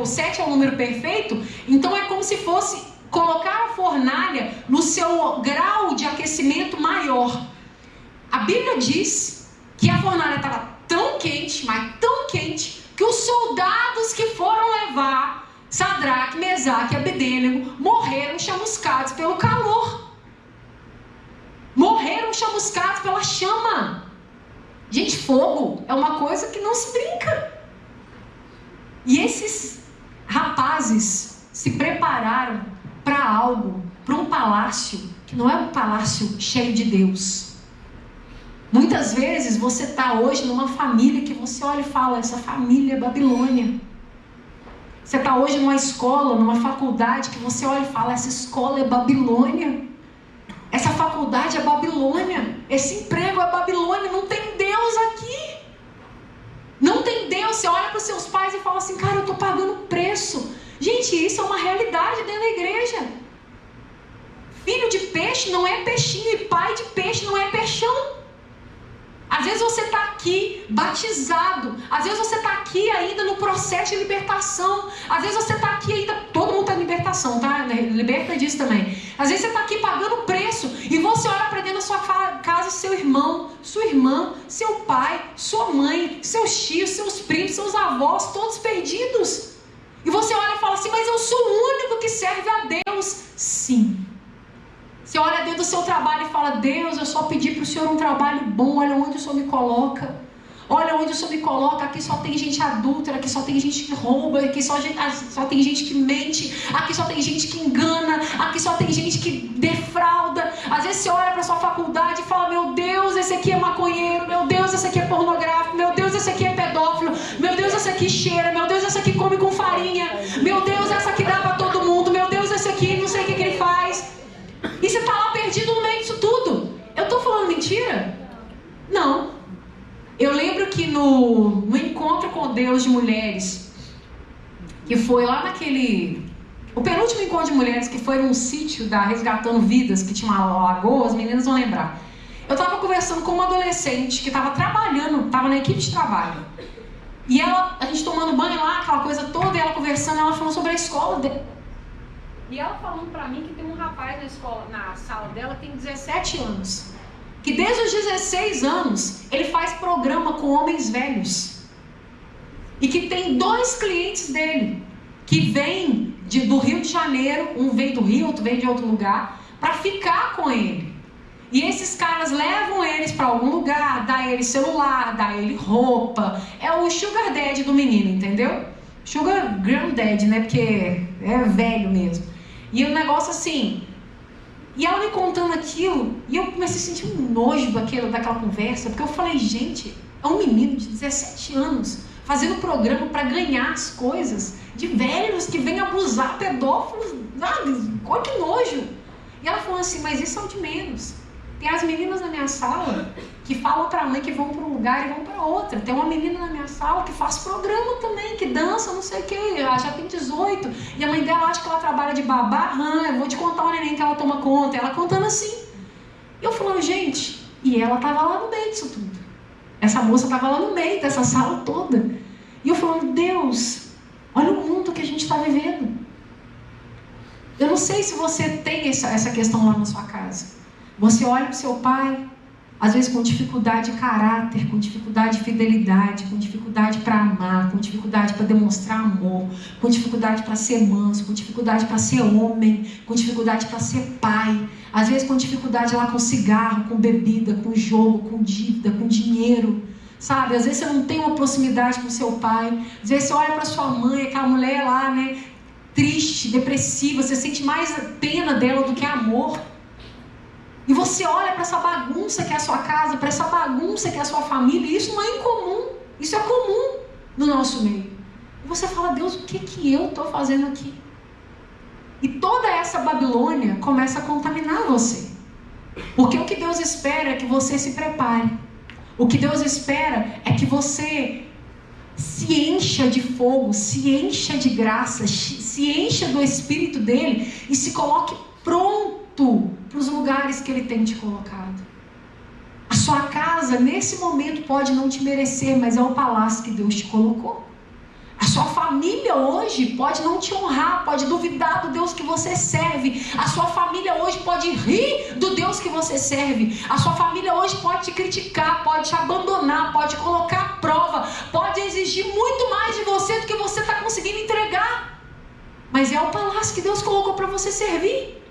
o 7 é o número perfeito, então é como se fosse colocar a fornalha no seu grau de aquecimento maior. A Bíblia diz que a fornalha estava tão quente, mas tão quente, que os soldados que foram levar Sadraque, Mesaque e Abedênego morreram chamuscados pelo calor. Morreram chamuscados pela chama. Gente, fogo é uma coisa que não se brinca. E esses rapazes se prepararam para algo, para um palácio que não é um palácio cheio de Deus. Muitas vezes você está hoje numa família que você olha e fala, essa família é Babilônia. Você está hoje numa escola, numa faculdade, que você olha e fala, essa escola é Babilônia. Essa faculdade é Babilônia. Esse emprego é Babilônia. Não tem Deus aqui. Não tem Deus. Você olha para os seus pais e fala assim, cara, eu estou pagando preço. Gente, isso é uma realidade dentro da igreja. Filho de peixe não é peixinho e pai de peixe não é peixão. Às vezes você está aqui batizado, às vezes você está aqui ainda no processo de libertação, às vezes você está aqui ainda, todo mundo está em libertação, tá? Liberta disso também. Às vezes você está aqui pagando preço e você olha para dentro da sua casa, seu irmão, sua irmã, seu pai, sua mãe, seus tios, seus primos, seus avós, todos perdidos. E você olha e fala assim, mas eu sou o único que serve a Deus. Sim. Você olha dentro do seu trabalho e fala, Deus, eu só pedi para o Senhor um trabalho bom, olha onde o Senhor me coloca. Olha onde o Senhor me coloca, aqui só tem gente adúltera, aqui só tem gente que rouba, aqui só tem gente que mente, aqui só tem gente que engana, aqui só tem gente que defrauda. Às vezes você olha para a sua faculdade e fala, meu Deus, esse aqui é maconheiro, meu Deus, esse aqui é pornográfico, meu Deus, esse aqui é pedófilo, meu Deus, esse aqui cheira, meu Deus, esse aqui come com farinha, meu Deus, essa aqui dá para todo mundo, meu Deus, esse aqui não sei o que ele faz. E você está lá perdido no meio disso tudo. Eu estou falando mentira? Não. Eu lembro que no encontro com Deus de mulheres, que foi lá o penúltimo encontro de mulheres, que foi num sítio da Resgatando Vidas, que tinha uma lagoa, as meninas vão lembrar. Eu estava conversando com uma adolescente que estava trabalhando, estava na equipe de trabalho. E a gente tomando banho lá, aquela coisa toda, e ela conversando, ela falando sobre a escola dela. E ela falando pra mim que tem um rapaz na sala dela que tem 17 anos. Que desde os 16 anos, ele faz programa com homens velhos. E que tem 2 clientes dele, que vêm do Rio de Janeiro, um vem do Rio, outro vem de outro lugar, para ficar com ele. E esses caras levam eles para algum lugar, dá ele celular, dá ele roupa. É o sugar daddy do menino, entendeu? Sugar granddad, né? Porque é velho mesmo. E o negócio assim, e ela me contando aquilo, e eu comecei a sentir um nojo daquela conversa, porque eu falei, gente, é um menino de 17 anos, fazendo programa para ganhar as coisas, de velhos que vêm abusar, pedófilos, olha que nojo. E ela falou assim, mas isso é o de menos. Tem as meninas na minha sala que falam para a mãe que vão para um lugar e vão para outra. Tem uma menina na minha sala que faz programa também, que dança, não sei o que, ela já tem 18. E a mãe dela acha que ela trabalha de babá. Eu vou te contar o neném que ela toma conta. Ela contando assim. Eu falando, gente, e ela estava lá no meio disso tudo. Essa moça estava lá no meio dessa sala toda. E eu falando, Deus, olha o mundo que a gente está vivendo. Eu não sei se você tem essa questão lá na sua casa. Você olha para o seu pai, às vezes com dificuldade de caráter, com dificuldade de fidelidade, com dificuldade para amar, com dificuldade para demonstrar amor, com dificuldade para ser manso, com dificuldade para ser homem, com dificuldade para ser pai, às vezes com dificuldade lá com cigarro, com bebida, com jogo, com dívida, com dinheiro, sabe? Às vezes você não tem uma proximidade com seu pai, às vezes você olha para sua mãe, aquela mulher lá, né, triste, depressiva, você sente mais pena dela do que amor. E você olha para essa bagunça que é a sua casa, para essa bagunça que é a sua família, e isso não é incomum, isso é comum no nosso meio. E você fala, Deus, o que eu estou fazendo aqui? E toda essa Babilônia começa a contaminar você. Porque o que Deus espera é que você se prepare. O que Deus espera é que você se encha de fogo, se encha de graça, se encha do Espírito dele e se coloque pronto para os lugares que ele tem te colocado. A sua casa nesse momento pode não te merecer, mas é o palácio que Deus te colocou. A sua família hoje pode não te honrar, pode duvidar do Deus que você serve. A sua família hoje pode rir do Deus que você serve. A sua família hoje pode te criticar, pode te abandonar, pode te colocar à prova, pode exigir muito mais de você do que você está conseguindo entregar. Mas é o palácio que Deus colocou para você servir.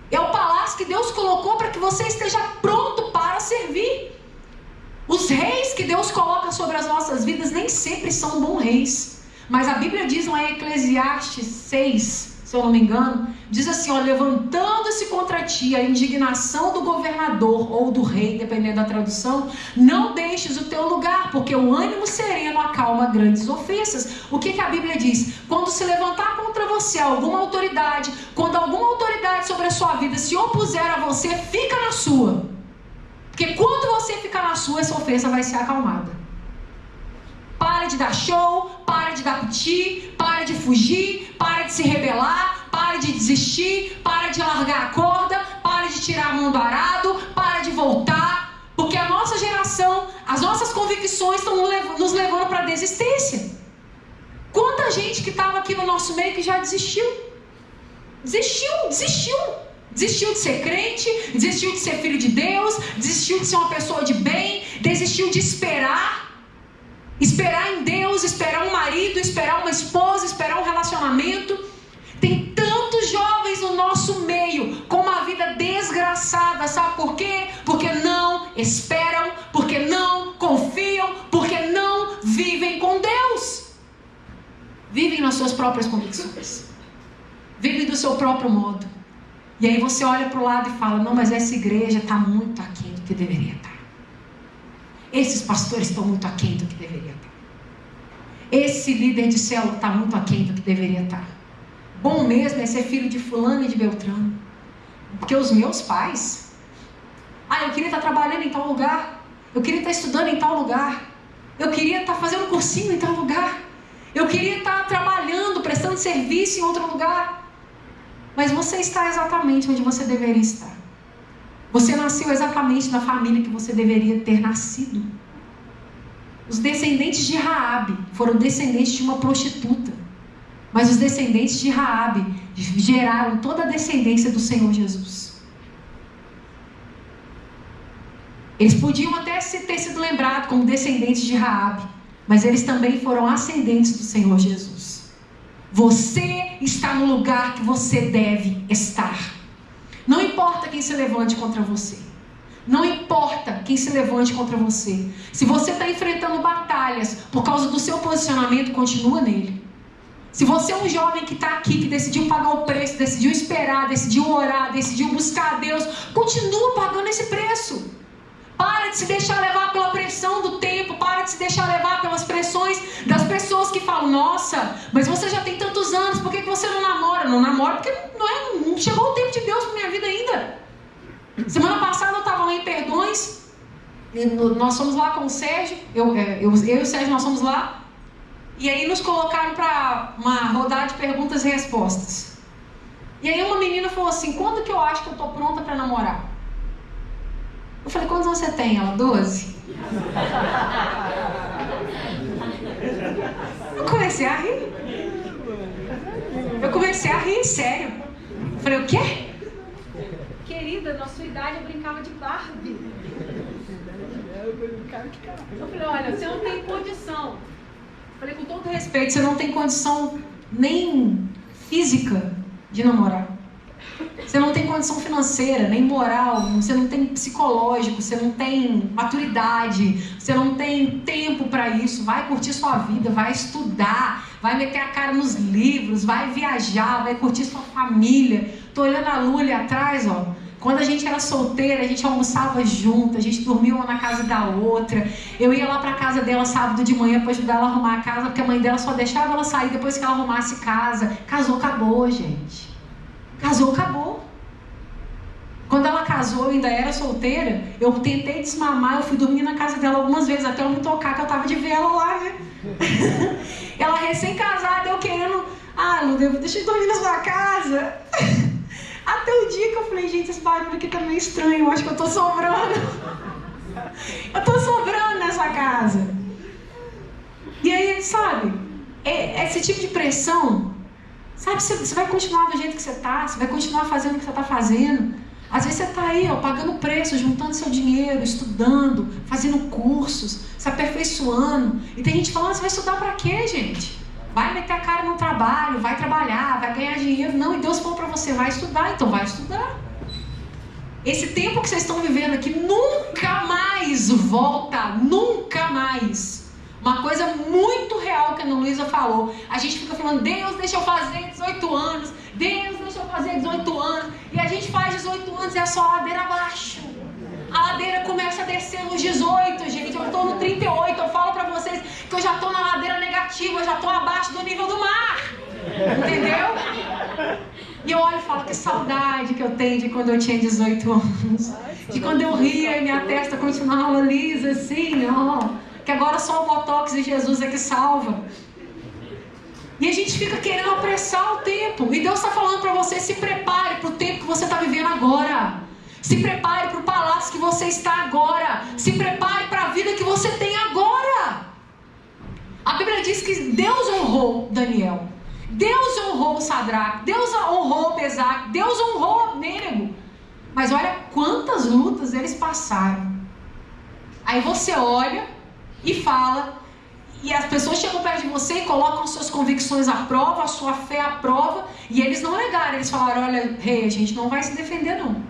É o palácio que Deus colocou para que você esteja pronto para servir. Os reis que Deus coloca sobre as nossas vidas nem sempre são bons reis. Mas a Bíblia diz lá em Eclesiastes 6, se eu não me engano, diz assim, ó, levantando-se contra ti a indignação do governador ou do rei, dependendo da tradução, não deixes o teu lugar, porque o ânimo sereno acalma grandes ofensas. O que a Bíblia diz? Quando se levantar contra você alguma autoridade, quando alguma autoridade sobre a sua vida se opuser a você, fica na sua. Porque quando você ficar na sua, essa ofensa vai ser acalmada. Para de dar show, para de dar piti, para de fugir, para de se rebelar, para de desistir, para de largar a corda, para de tirar a mão do arado, para de voltar, porque a nossa geração, as nossas convicções estão nos levando para a desistência. Quanta gente que estava aqui no nosso meio que já desistiu de ser crente, desistiu de ser filho de Deus, desistiu de ser uma pessoa de bem, desistiu de esperar em Deus, esperar um marido, esperar uma esposa, esperar um relacionamento. Tem tantos jovens no nosso meio com uma vida desgraçada, sabe por quê? Porque não esperam, porque não confiam, porque não vivem com Deus. Vivem nas suas próprias convicções, vivem do seu próprio modo. E aí você olha para o lado e fala, não, mas essa igreja está muito aquém do que deveria estar. Esses pastores estão muito aquém do que deveria estar. Esse líder de célula está muito aquém do que deveria estar. Bom mesmo é ser filho de fulano e de Beltrano. Porque os meus pais, eu queria estar trabalhando em tal lugar, eu queria estar estudando em tal lugar, eu queria estar fazendo cursinho em tal lugar, eu queria estar trabalhando, prestando serviço em outro lugar. Mas você está exatamente onde você deveria estar. Você nasceu exatamente na família que você deveria ter nascido. Os descendentes de Raabe foram descendentes de uma prostituta. Mas os descendentes de Raabe geraram toda a descendência do Senhor Jesus. Eles podiam até ter sido lembrados como descendentes de Raabe, mas eles também foram ascendentes do Senhor Jesus. Você está no lugar que você deve estar. Não importa quem se levante contra você. Não importa quem se levante contra você. Se você está enfrentando batalhas por causa do seu posicionamento, continua nele. Se você é um jovem que está aqui, que decidiu pagar o preço, decidiu esperar, decidiu orar, decidiu buscar a Deus, continua pagando esse preço. Para de se deixar levar pela pressão do tempo, para de se deixar levar pelas pressões das pessoas que falam, nossa, mas você já tem tantos anos, por que você não namora? Não namoro porque não chegou o tempo de Deus para minha vida ainda. Semana passada eu estava lá em Perdões, nós fomos lá com o Sérgio, eu e o Sérgio nós fomos lá, e aí nos colocaram para uma rodada de perguntas e respostas. E aí uma menina falou assim, quando que eu acho que eu estou pronta para namorar? Eu falei, quantos anos você tem? Ela, 12. Eu comecei a rir, sério. Eu falei, o quê? Querida, na sua idade eu brincava de Barbie. Eu falei, olha, você não tem condição. Eu falei, com todo respeito, você não tem condição nem física de namorar. Você não tem condição financeira, nem moral, você não tem psicológico, você não tem maturidade, você não tem tempo para isso. Vai curtir sua vida, vai estudar, vai meter a cara nos livros, vai viajar, vai curtir sua família. Tô olhando a Lu ali atrás, ó. Quando a gente era solteira, a gente almoçava junto, a gente dormia uma na casa da outra. Eu ia lá pra casa dela sábado de manhã para ajudar ela a arrumar a casa, porque a mãe dela só deixava ela sair depois que ela arrumasse casa. Casou, acabou, gente. Casou, acabou. Quando ela casou, eu ainda era solteira, eu tentei desmamar, eu fui dormir na casa dela algumas vezes, até eu me tocar que eu tava de vela lá, né? Ela recém-casada, eu querendo, Lu, deixa eu dormir na sua casa. Até o dia que eu falei, gente, esse barulho aqui tá meio estranho, eu acho que eu tô sobrando. Eu tô sobrando nessa casa. E aí, sabe, esse tipo de pressão, sabe, você vai continuar do jeito que você tá, você vai continuar fazendo o que você tá fazendo. Às vezes você está aí, pagando preço, juntando seu dinheiro, estudando, fazendo cursos, se aperfeiçoando. E tem gente falando, você vai estudar para quê, gente? Vai meter a cara no trabalho, vai trabalhar, vai ganhar dinheiro. Não, e Deus falou para você, vai estudar, então vai estudar. Esse tempo que vocês estão vivendo aqui nunca mais volta, nunca mais. Uma coisa muito real que a Ana Luísa falou. A gente fica falando, Deus, deixa eu fazer 18 anos. Deus, deixa eu fazer 18 anos. E a gente faz 18 anos e é só ladeira abaixo. A ladeira começa a descer nos 18, gente. Eu estou no 38. Eu falo para vocês que eu já estou na ladeira negativa. Eu já estou abaixo do nível do mar. Entendeu? E eu olho e falo, que saudade que eu tenho de quando eu tinha 18 anos. De quando eu ria e minha testa continuava lisa assim, ó. Que agora só o Botox e Jesus é que salva. E a gente fica querendo apressar o tempo. E Deus está falando para você, se prepare para o tempo que você está vivendo agora. Se prepare para o palácio que você está agora. Se prepare para a vida que você tem agora. A Bíblia diz que Deus honrou Daniel. Deus honrou Sadraque. Deus honrou Mesaque. Deus honrou Abednego. Mas olha quantas lutas eles passaram. Aí você olha e fala, e as pessoas chegam perto de você e colocam suas convicções à prova, a sua fé à prova, e eles não negaram, eles falaram, olha, rei, a gente não vai se defender não.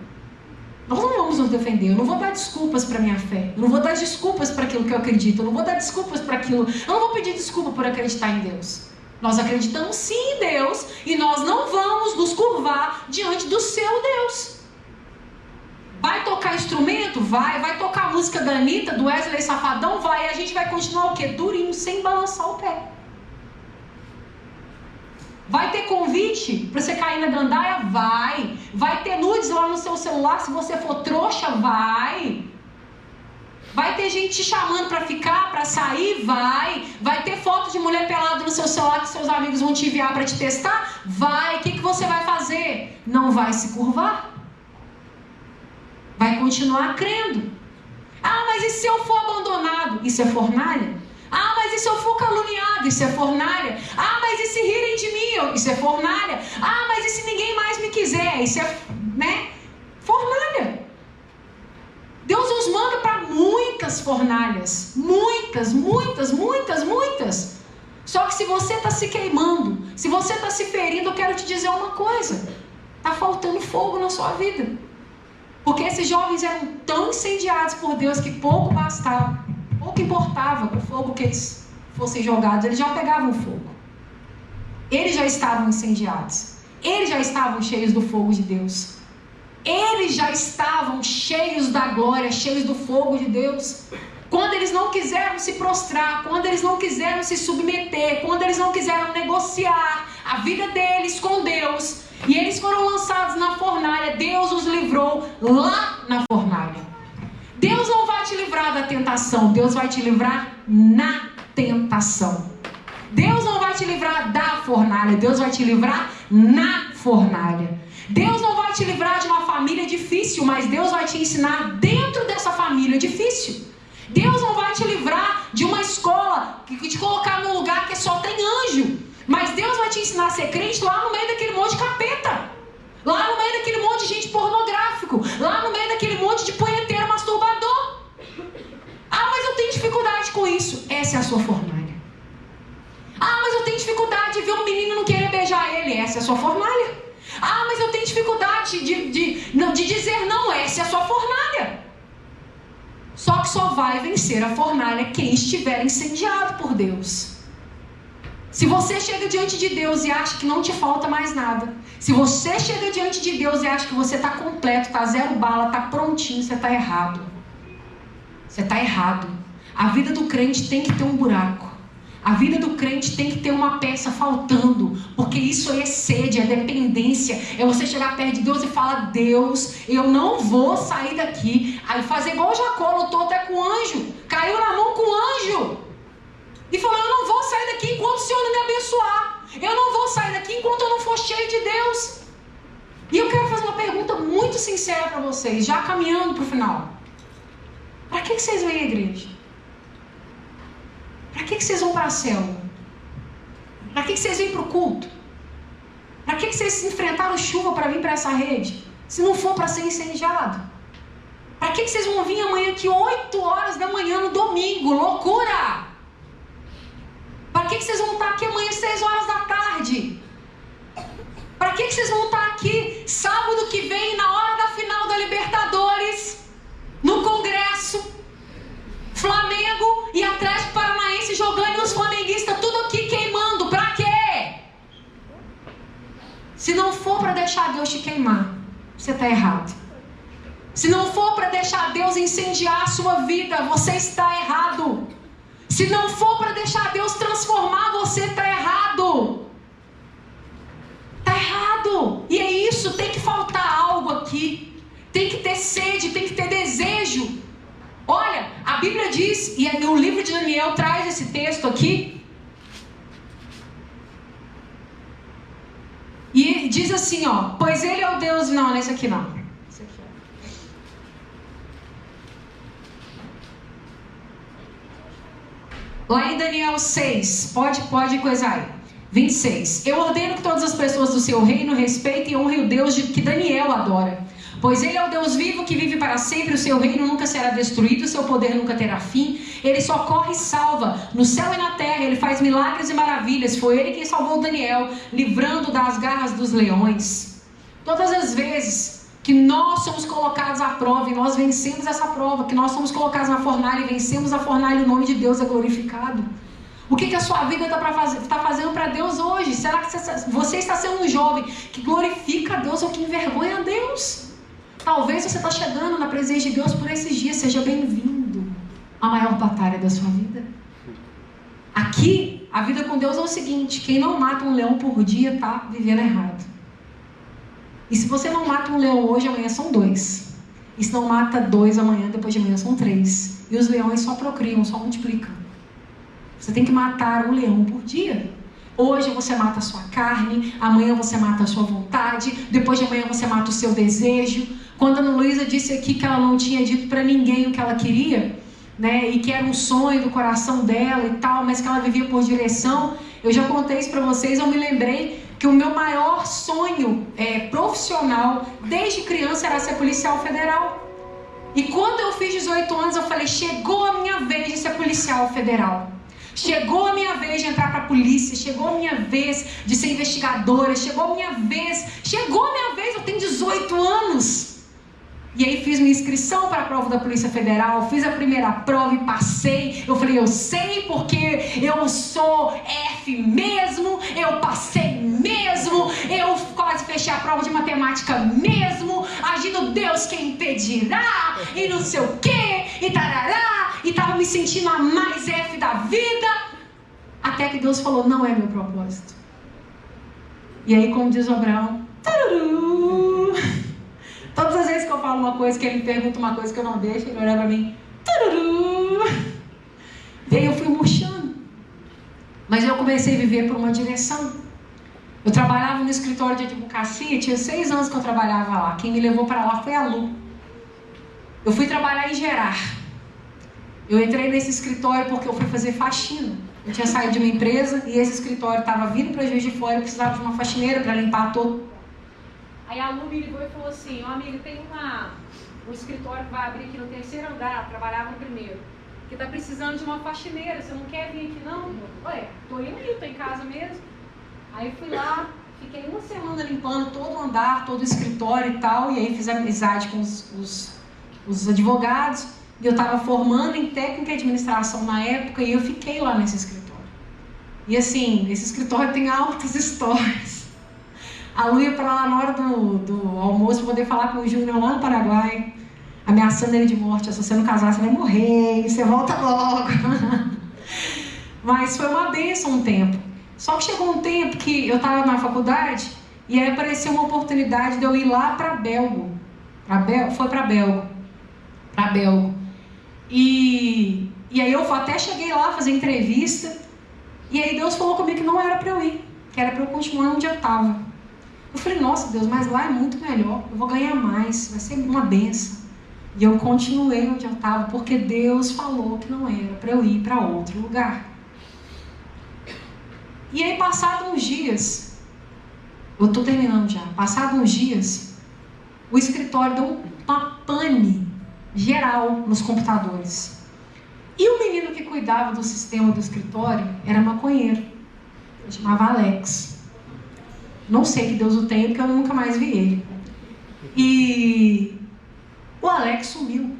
Nós não vamos nos defender, eu não vou dar desculpas para minha fé, eu não vou dar desculpas para aquilo que eu acredito, eu não vou dar desculpas para aquilo, eu não vou pedir desculpa por acreditar em Deus. Nós acreditamos sim em Deus, e nós não vamos nos curvar diante do seu Deus. Vai tocar instrumento? Vai tocar a música da Anitta, do Wesley Safadão? Vai. E a gente vai continuar o quê? Durinho, sem balançar o pé. Vai ter convite para você cair na gandaia? Vai. Vai ter nudes lá no seu celular, se você for trouxa? Vai. Vai ter gente te chamando para ficar, para sair? Vai. Vai ter foto de mulher pelada no seu celular que seus amigos vão te enviar para te testar? Vai. O que você vai fazer? Não vai se curvar. Vai continuar crendo. Ah, mas e se eu for abandonado? Isso é fornalha? Ah, mas e se eu for caluniado? Isso é fornalha. Ah, mas e se rirem de mim? Isso é fornalha. Ah, mas e se ninguém mais me quiser? Isso é, fornalha. Deus nos manda para muitas fornalhas. Muitas. Só que se você está se queimando, se você está se ferindo, eu quero te dizer uma coisa. Está faltando fogo na sua vida. Porque esses jovens eram tão incendiados por Deus que pouco bastava, pouco importava o fogo que eles fossem jogados, eles já pegavam fogo. Eles já estavam incendiados. Eles já estavam cheios do fogo de Deus. Eles já estavam cheios da glória, cheios do fogo de Deus. Quando eles não quiseram se prostrar, quando eles não quiseram se submeter, quando eles não quiseram negociar a vida deles com Deus, e eles foram lançados na fornalha, Deus os livrou lá na fornalha. Deus não vai te livrar da tentação, Deus vai te livrar na tentação. Deus não vai te livrar da fornalha, Deus vai te livrar na fornalha. Deus não vai te livrar de uma família difícil, mas Deus vai te ensinar dentro dessa família difícil. Deus não vai te livrar de uma escola que te colocar num lugar que só tem anjo. Mas Deus vai te ensinar a ser crente lá no meio daquele monte de capeta. Lá no meio daquele monte de gente pornográfico. Lá no meio daquele monte de punheteiro masturbador. Ah, mas eu tenho dificuldade com isso. Essa é a sua fornalha. Ah, mas eu tenho dificuldade de ver um menino não querer beijar ele. Essa é a sua fornalha. Ah, mas eu tenho dificuldade de dizer não. Essa é a sua fornalha. Só que só vai vencer a fornalha quem estiver incendiado por Deus. Se você chega diante de Deus e acha que não te falta mais nada, se você chega diante de Deus e acha que você está completo, está zero bala, está prontinho, você está errado. Você está errado. A vida do crente tem que ter um buraco. A vida do crente tem que ter uma peça faltando, porque isso aí é sede, é dependência. É você chegar perto de Deus e falar: Deus, eu não vou sair daqui. Aí fazer igual Jacó, lutou até com o anjo, caiu na mão com o anjo e falou: eu não vou sair daqui enquanto o Senhor não me abençoar. Eu não vou sair daqui enquanto eu não for cheio de Deus. E eu quero fazer uma pergunta muito sincera para vocês, já caminhando para o final. Para que vocês vêm à igreja? Para que vocês vão para a célula? Para que vocês vêm para o culto? Para que vocês enfrentaram chuva para vir para essa rede? Se não for para ser incendiado? Para que vocês vão vir amanhã aqui 8 horas da manhã no domingo? Loucura! Para que vocês vão estar aqui amanhã 6 horas da tarde? Para que vocês vão estar aqui sábado que vem, na hora da final da Libertadores, no Congresso, Flamengo e Atlético Paranaense jogando para deixar Deus te queimar, você está errado. Se não for para deixar Deus incendiar a sua vida, você está errado. Se não for para deixar Deus transformar, você está errado. Está errado. E é isso, tem que faltar algo aqui. Tem que ter sede, tem que ter desejo. Olha, a Bíblia diz, e o livro de Daniel traz esse texto aqui. E diz assim, ó, pois ele é o Deus... Não, não é esse aqui não. Esse aqui, ó. Lá em Daniel 6, pode coisar aí. 26. Eu ordeno que todas as pessoas do seu reino respeitem e honrem o Deus que Daniel adora. Pois ele é o Deus vivo que vive para sempre, o seu reino nunca será destruído, o seu poder nunca terá fim. Ele socorre e salva, no céu e na terra, ele faz milagres e maravilhas. Foi ele quem salvou Daniel, livrando das garras dos leões. Todas as vezes que nós somos colocados à prova e nós vencemos essa prova, que nós somos colocados na fornalha e vencemos a fornalha, o nome de Deus é glorificado. O que a sua vida está fazendo para Deus hoje? Será que você está sendo um jovem que glorifica a Deus ou que envergonha a Deus? Talvez você está chegando na presença de Deus por esses dias. Seja bem-vindo à maior batalha da sua vida. Aqui, a vida com Deus é o seguinte: quem não mata um leão por dia está vivendo errado. E se você não mata um leão hoje, amanhã são 2. E se não mata 2 amanhã, depois de amanhã são 3. E os leões só procriam, só multiplicam. Você tem que matar um leão por dia. Hoje você mata a sua carne, amanhã você mata a sua vontade, depois de amanhã você mata o seu desejo. Quando a Ana Luísa disse aqui que ela não tinha dito para ninguém o que ela queria, né, e que era um sonho do coração dela e tal, mas que ela vivia por direção, eu já contei isso para vocês. Eu me lembrei que o meu maior sonho profissional, desde criança, era ser policial federal. E quando eu fiz 18 anos, eu falei, chegou a minha vez de ser policial federal. Chegou a minha vez de entrar para a polícia, chegou a minha vez de ser investigadora, chegou a minha vez, eu tenho 18 anos. E aí fiz minha inscrição para a prova da Polícia Federal, fiz a primeira prova e passei. Eu falei, eu sei porque eu sou F mesmo, eu passei mesmo, eu quase fechei a prova de matemática mesmo, agindo Deus quem impedirá, e não sei o que, e tarará, e estava me sentindo a mais F da vida, até que Deus falou, não é meu propósito. E aí, como diz o Abraão, taruru. Todas as vezes que eu falo uma coisa, que ele me pergunta uma coisa que eu não deixo, ele olha pra mim, taruru. E aí eu fui murchando. Mas eu comecei a viver por uma direção. Eu trabalhava no escritório de advocacia, tinha 6 anos que eu trabalhava lá. Quem me levou para lá foi a Lu. Eu fui trabalhar em Gerar. Eu entrei nesse escritório porque eu fui fazer faxina. Eu tinha saído de uma empresa e esse escritório estava vindo para Juiz de Fora e precisava de uma faxineira para limpar todo. Aí a Lu me ligou e falou assim, ó amiga, tem um escritório que vai abrir aqui no 3º andar, trabalhava no 1º, que tá precisando de uma faxineira, você não quer vir aqui não? Ué, tô indo aí, tô em casa mesmo. Aí fui lá, fiquei 1 semana limpando todo o andar, todo o escritório e tal, e aí fiz amizade com os advogados, e eu tava formando em técnica de administração na época, e eu fiquei lá nesse escritório. E assim, esse escritório tem altas histórias. A Lu ia para lá na hora do almoço para poder falar com o Júnior lá no Paraguai, ameaçando ele de morte. Se você não casar, você vai morrer, você volta logo. Mas foi uma bênção um tempo. Só que chegou um tempo que eu estava na faculdade e aí apareceu uma oportunidade de eu ir lá para Belgo. Foi para Belgo. E aí eu até cheguei lá fazer entrevista. E aí Deus falou comigo que não era para eu ir, que era para eu continuar onde eu estava. Eu falei, nossa Deus, mas lá é muito melhor, eu vou ganhar mais, vai ser uma bênção. E eu continuei onde eu estava, porque Deus falou que não era para eu ir para outro lugar. E aí, passados uns dias, eu estou terminando já, passados uns dias, o escritório deu uma pane geral nos computadores. E o menino que cuidava do sistema do escritório era maconheiro, ele chamava Alex. Não sei que Deus o tenha, porque eu nunca mais vi ele. E o Alex sumiu.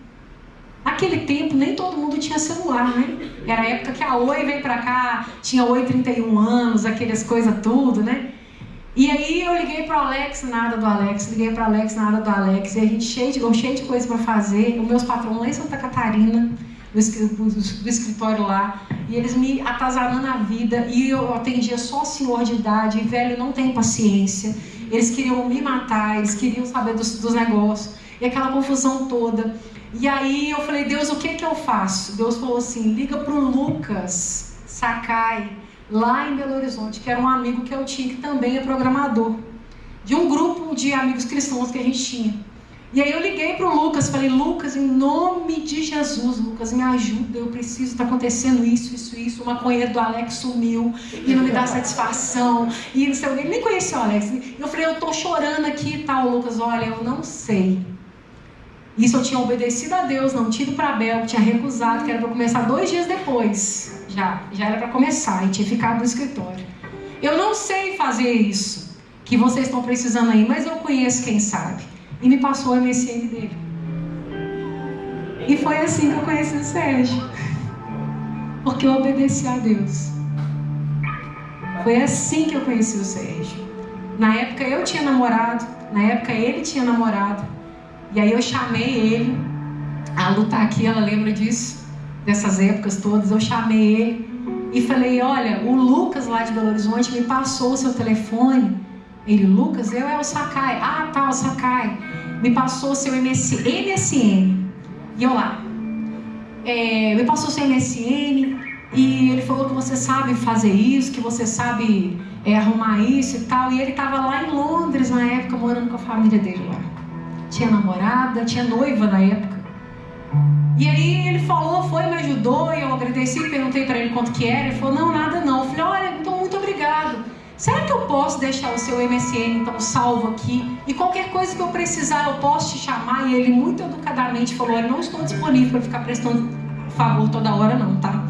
Naquele tempo, nem todo mundo tinha celular, né? Era a época que a Oi veio pra cá, tinha Oi 31 anos, aquelas coisas tudo, né? E aí eu liguei pro Alex, nada do Alex, liguei pro Alex, nada do Alex, e a gente cheio de coisa para fazer, os meus patrões lá em Santa Catarina, do escritório lá, e eles me atazanando a vida, e eu atendia só senhor de idade, e velho não tem paciência, eles queriam me matar, eles queriam saber dos negócios, e aquela confusão toda. E aí eu falei, Deus, o que eu faço? Deus falou assim, liga pro Lucas Sakai, lá em Belo Horizonte, que era um amigo que eu tinha, que também é programador, de um grupo de amigos cristãos que a gente tinha. E aí eu liguei pro Lucas, falei, Lucas, em nome de Jesus, Lucas, me ajuda, eu preciso, tá acontecendo isso, o maconheiro do Alex sumiu, e não me dá satisfação, e não sei, ele nem conhecia o Alex. Eu falei, eu tô chorando aqui e tal, Lucas, olha, eu não sei. Isso eu tinha obedecido a Deus, não tinha ido para Bel, tinha recusado, que era para começar 2 dias depois. Já era para começar, e tinha ficado no escritório. Eu não sei fazer isso que vocês estão precisando aí, mas eu conheço quem sabe. E me passou o MSN dele. E foi assim que eu conheci o Sérgio. Porque eu obedeci a Deus. Foi assim que eu conheci o Sérgio. Na época eu tinha namorado, na época ele tinha namorado. E aí eu chamei ele, a Lu tá aqui, ela lembra disso, dessas épocas todas. Eu chamei ele e falei, olha, o Lucas lá de Belo Horizonte me passou o seu telefone. Ele, Lucas, é o Sakai. Ah, tá, o Sakai. Me passou o seu MSN. E eu lá, me passou o seu MSN e ele falou que você sabe fazer isso, que você sabe arrumar isso e tal. E ele tava lá em Londres na época, morando com a família dele lá. Tinha namorada, tinha noiva na época. E aí ele falou, me ajudou, e eu agradeci, perguntei para ele quanto que era. Ele falou, não, nada não. Eu falei, olha, então muito obrigado. Será que eu posso deixar o seu MSN então salvo aqui? E qualquer coisa que eu precisar, eu posso te chamar? E ele muito educadamente falou, olha, não estou disponível para ficar prestando favor toda hora não, tá?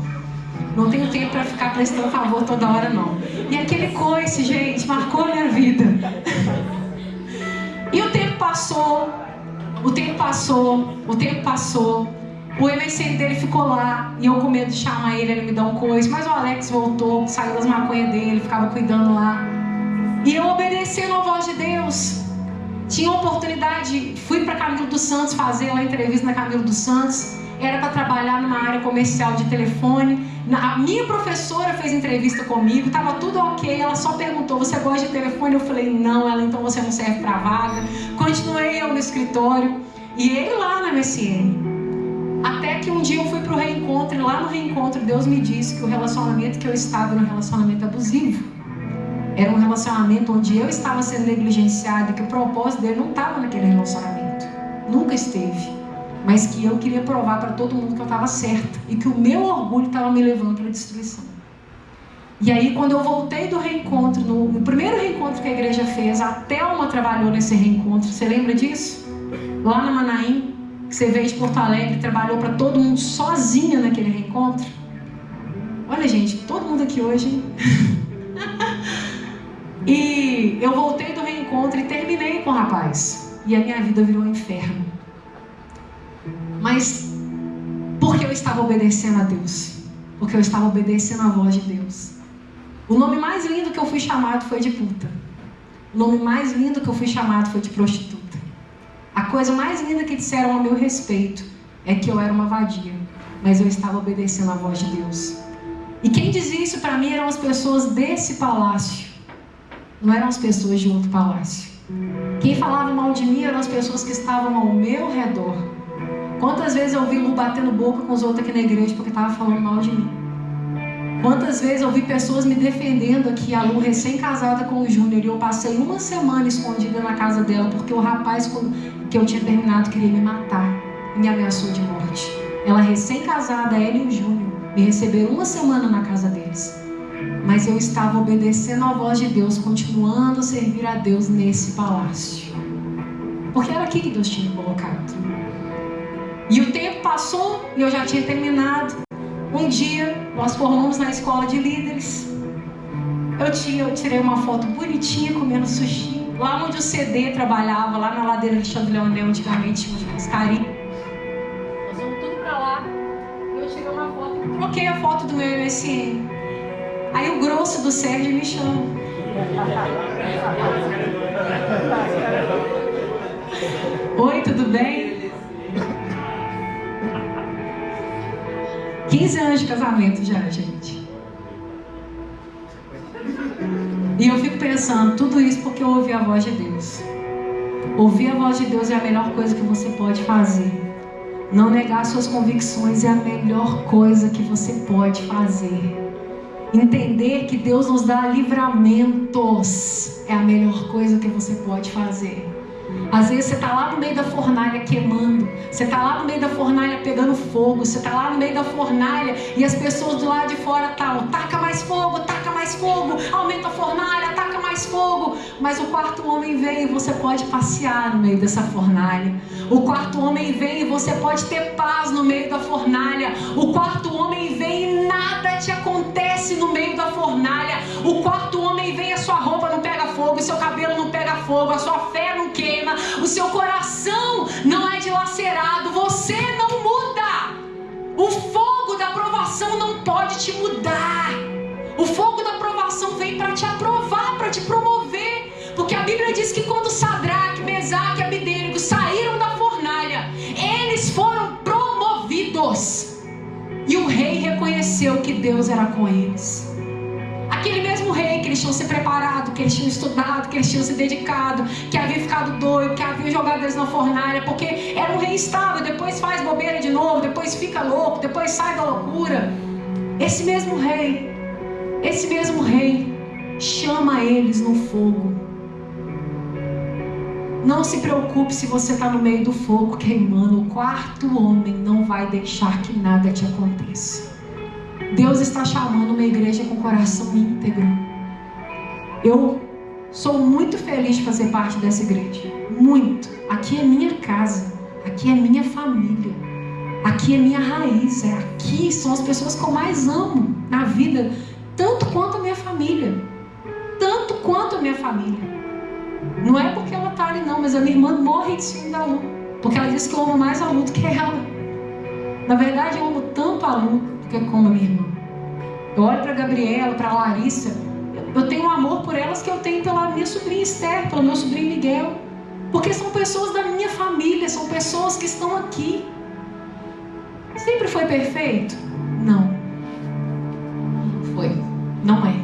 Não tenho tempo para ficar prestando favor toda hora não. E aquele coice, gente, marcou a minha vida. E o tempo passou. O MSN dele ficou lá, e eu com medo de chamar ele me dá um coice, mas o Alex voltou, saiu das maconhas dele, ficava cuidando lá. E eu obedecendo a voz de Deus. Tinha oportunidade, fui para Camilo dos Santos fazer uma entrevista na Camilo dos Santos. Era para trabalhar numa área comercial de telefone. A minha professora fez entrevista comigo, estava tudo ok. Ela só perguntou, você gosta de telefone? Eu falei, não. Ela, então você não serve para vaga. Continuei eu no escritório e ele lá na MSN. Até que um dia eu fui para o reencontro, e lá no reencontro Deus me disse que o relacionamento que eu estava era um relacionamento abusivo. Era um relacionamento onde eu estava sendo negligenciada, que o propósito dele não estava naquele relacionamento. Nunca esteve. Mas que eu queria provar para todo mundo que eu estava certa. E que o meu orgulho estava me levando para a destruição. E aí quando eu voltei do reencontro, no primeiro reencontro que a igreja fez, a Thelma trabalhou nesse reencontro. Você lembra disso? Lá na Manaim, que você veio de Porto Alegre, trabalhou para todo mundo sozinha naquele reencontro. Olha, gente, todo mundo aqui hoje. E eu voltei do reencontro e terminei com o rapaz. E a minha vida virou um inferno. Mas porque eu estava obedecendo a Deus. Porque eu estava obedecendo a voz de Deus. O nome mais lindo que eu fui chamado foi de puta. O nome mais lindo que eu fui chamado foi de prostituta. A coisa mais linda que disseram a meu respeito é que eu era uma vadia. Mas eu estava obedecendo a voz de Deus. E quem dizia isso para mim eram as pessoas desse palácio. Não eram as pessoas de outro palácio. Quem falava mal de mim eram as pessoas que estavam ao meu redor. Quantas vezes eu vi Lu batendo boca com os outros aqui na igreja porque estava falando mal de mim? Quantas vezes eu vi pessoas me defendendo aqui, a Lu recém-casada com o Júnior, e eu passei uma semana escondida na casa dela porque o rapaz que eu tinha terminado queria me matar e me ameaçou de morte. Ela recém-casada, ela e o Júnior, me receberam uma semana na casa deles. Mas eu estava obedecendo a voz de Deus, continuando a servir a Deus nesse palácio. Porque era aqui que Deus tinha me colocado. E o tempo passou e eu já tinha terminado. Um dia, nós formamos na escola de líderes. Eu tirei uma foto bonitinha comendo sushi. Lá onde o CD trabalhava, lá na ladeira de Chão do Leonel, antigamente tinha uns carinhos. Nós fomos tudo pra lá. E eu tirei uma foto, troquei a foto do meu MSN. Aí o grosso do Sérgio me chama. Oi, tudo bem? 15 anos de casamento já, gente. E eu fico pensando, tudo isso porque eu ouvi a voz de Deus. Ouvir a voz de Deus é a melhor coisa que você pode fazer. Não negar suas convicções é a melhor coisa que você pode fazer. Entender que Deus nos dá livramentos é a melhor coisa que você pode fazer. Às vezes você está lá no meio da fornalha queimando, você está lá no meio da fornalha pegando fogo, você está lá no meio da fornalha e as pessoas do lado de fora estão, taca mais fogo, aumenta a fornalha, taca mais fogo. Mas o quarto homem vem e você pode passear no meio dessa fornalha. O quarto homem vem e você pode ter paz no meio da fornalha. O quarto homem vem e nada te acontece no meio da fornalha. O quarto homem vem e a sua roupa não pega fogo, o seu cabelo não pega fogo, a sua fé não queima, o seu coração não é dilacerado, você não muda. O fogo da provação não pode te mudar. O fogo da provação vem para te aprovar, para te promover. Porque a Bíblia diz que quando Sadraque, Mesaque e Abednego saíram da fornalha, eles foram promovidos. E o rei reconheceu que Deus era com eles. Aquele mesmo rei que eles tinham se preparado, que eles tinham estudado, que eles tinham se dedicado, que havia ficado doido, que havia jogado eles na fornalha, porque era um rei estável, depois faz bobeira de novo, depois fica louco, depois sai da loucura. Esse mesmo rei chama eles no fogo. Não se preocupe se você está no meio do fogo queimando. O quarto homem não vai deixar que nada te aconteça. Deus está chamando uma igreja com coração íntegro. Eu sou muito feliz de fazer parte dessa igreja. Muito. Aqui é minha casa. Aqui é minha família. Aqui é minha raiz. Aqui são as pessoas que eu mais amo na vida. Tanto quanto a minha família. Tanto quanto a minha família. Não é porque ela está ali não, mas a minha irmã morre de ciúme da Lu. Porque ela diz que eu amo mais a Lu do que ela. Na verdade eu amo tanto a Lu do que como a minha irmã. Eu olho para a Gabriela, para a Larissa. Eu tenho um amor por elas que eu tenho pela minha sobrinha Esther, pelo meu sobrinho Miguel. Porque são pessoas da minha família, são pessoas que estão aqui. Sempre foi perfeito? Não. Foi. Não é.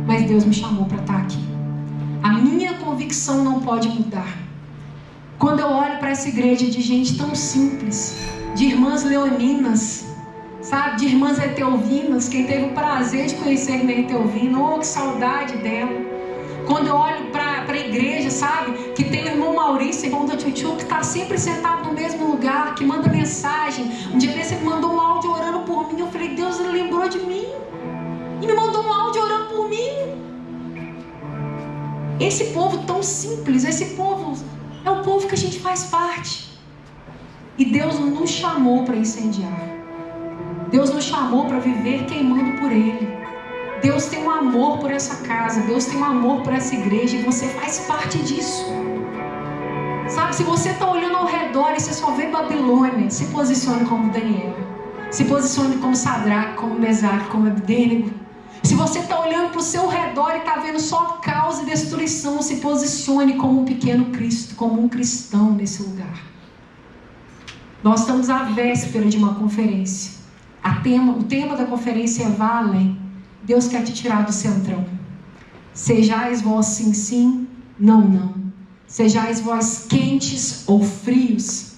Mas Deus me chamou para estar aqui. A minha convicção não pode mudar. Quando eu olho para essa igreja de gente tão simples, de irmãs leoninas, sabe, de irmãs etelvinas, quem teve o prazer de conhecer minha etelvina, oh, que saudade dela. Quando eu olho para a igreja, sabe, que tem o irmão Maurício, irmão da Tchutchu, que está sempre sentado no mesmo lugar, que manda mensagem. Um dia desse ele mandou um áudio orando por mim. Eu falei, Deus, ele lembrou de mim e me mandou um áudio orando por mim. Esse povo tão simples, esse povo é o povo que a gente faz parte. E Deus não nos chamou para incendiar. Deus nos chamou para viver queimando por Ele. Deus tem um amor por essa casa. Deus tem um amor por essa igreja. E você faz parte disso. Sabe, se você está olhando ao redor e você só vê Babilônia, se posicione como Daniel. Se posicione como Sadraque, como Mesaque, como Abednego. Se você está olhando para o seu redor e está vendo só caos e destruição, se posicione como um pequeno Cristo, como um cristão nesse lugar. Nós estamos à véspera de uma conferência. O tema da conferência é Vá Além. Deus quer te tirar do centrão. Sejais vós sim, sim, não, não. Sejais vós quentes ou frios.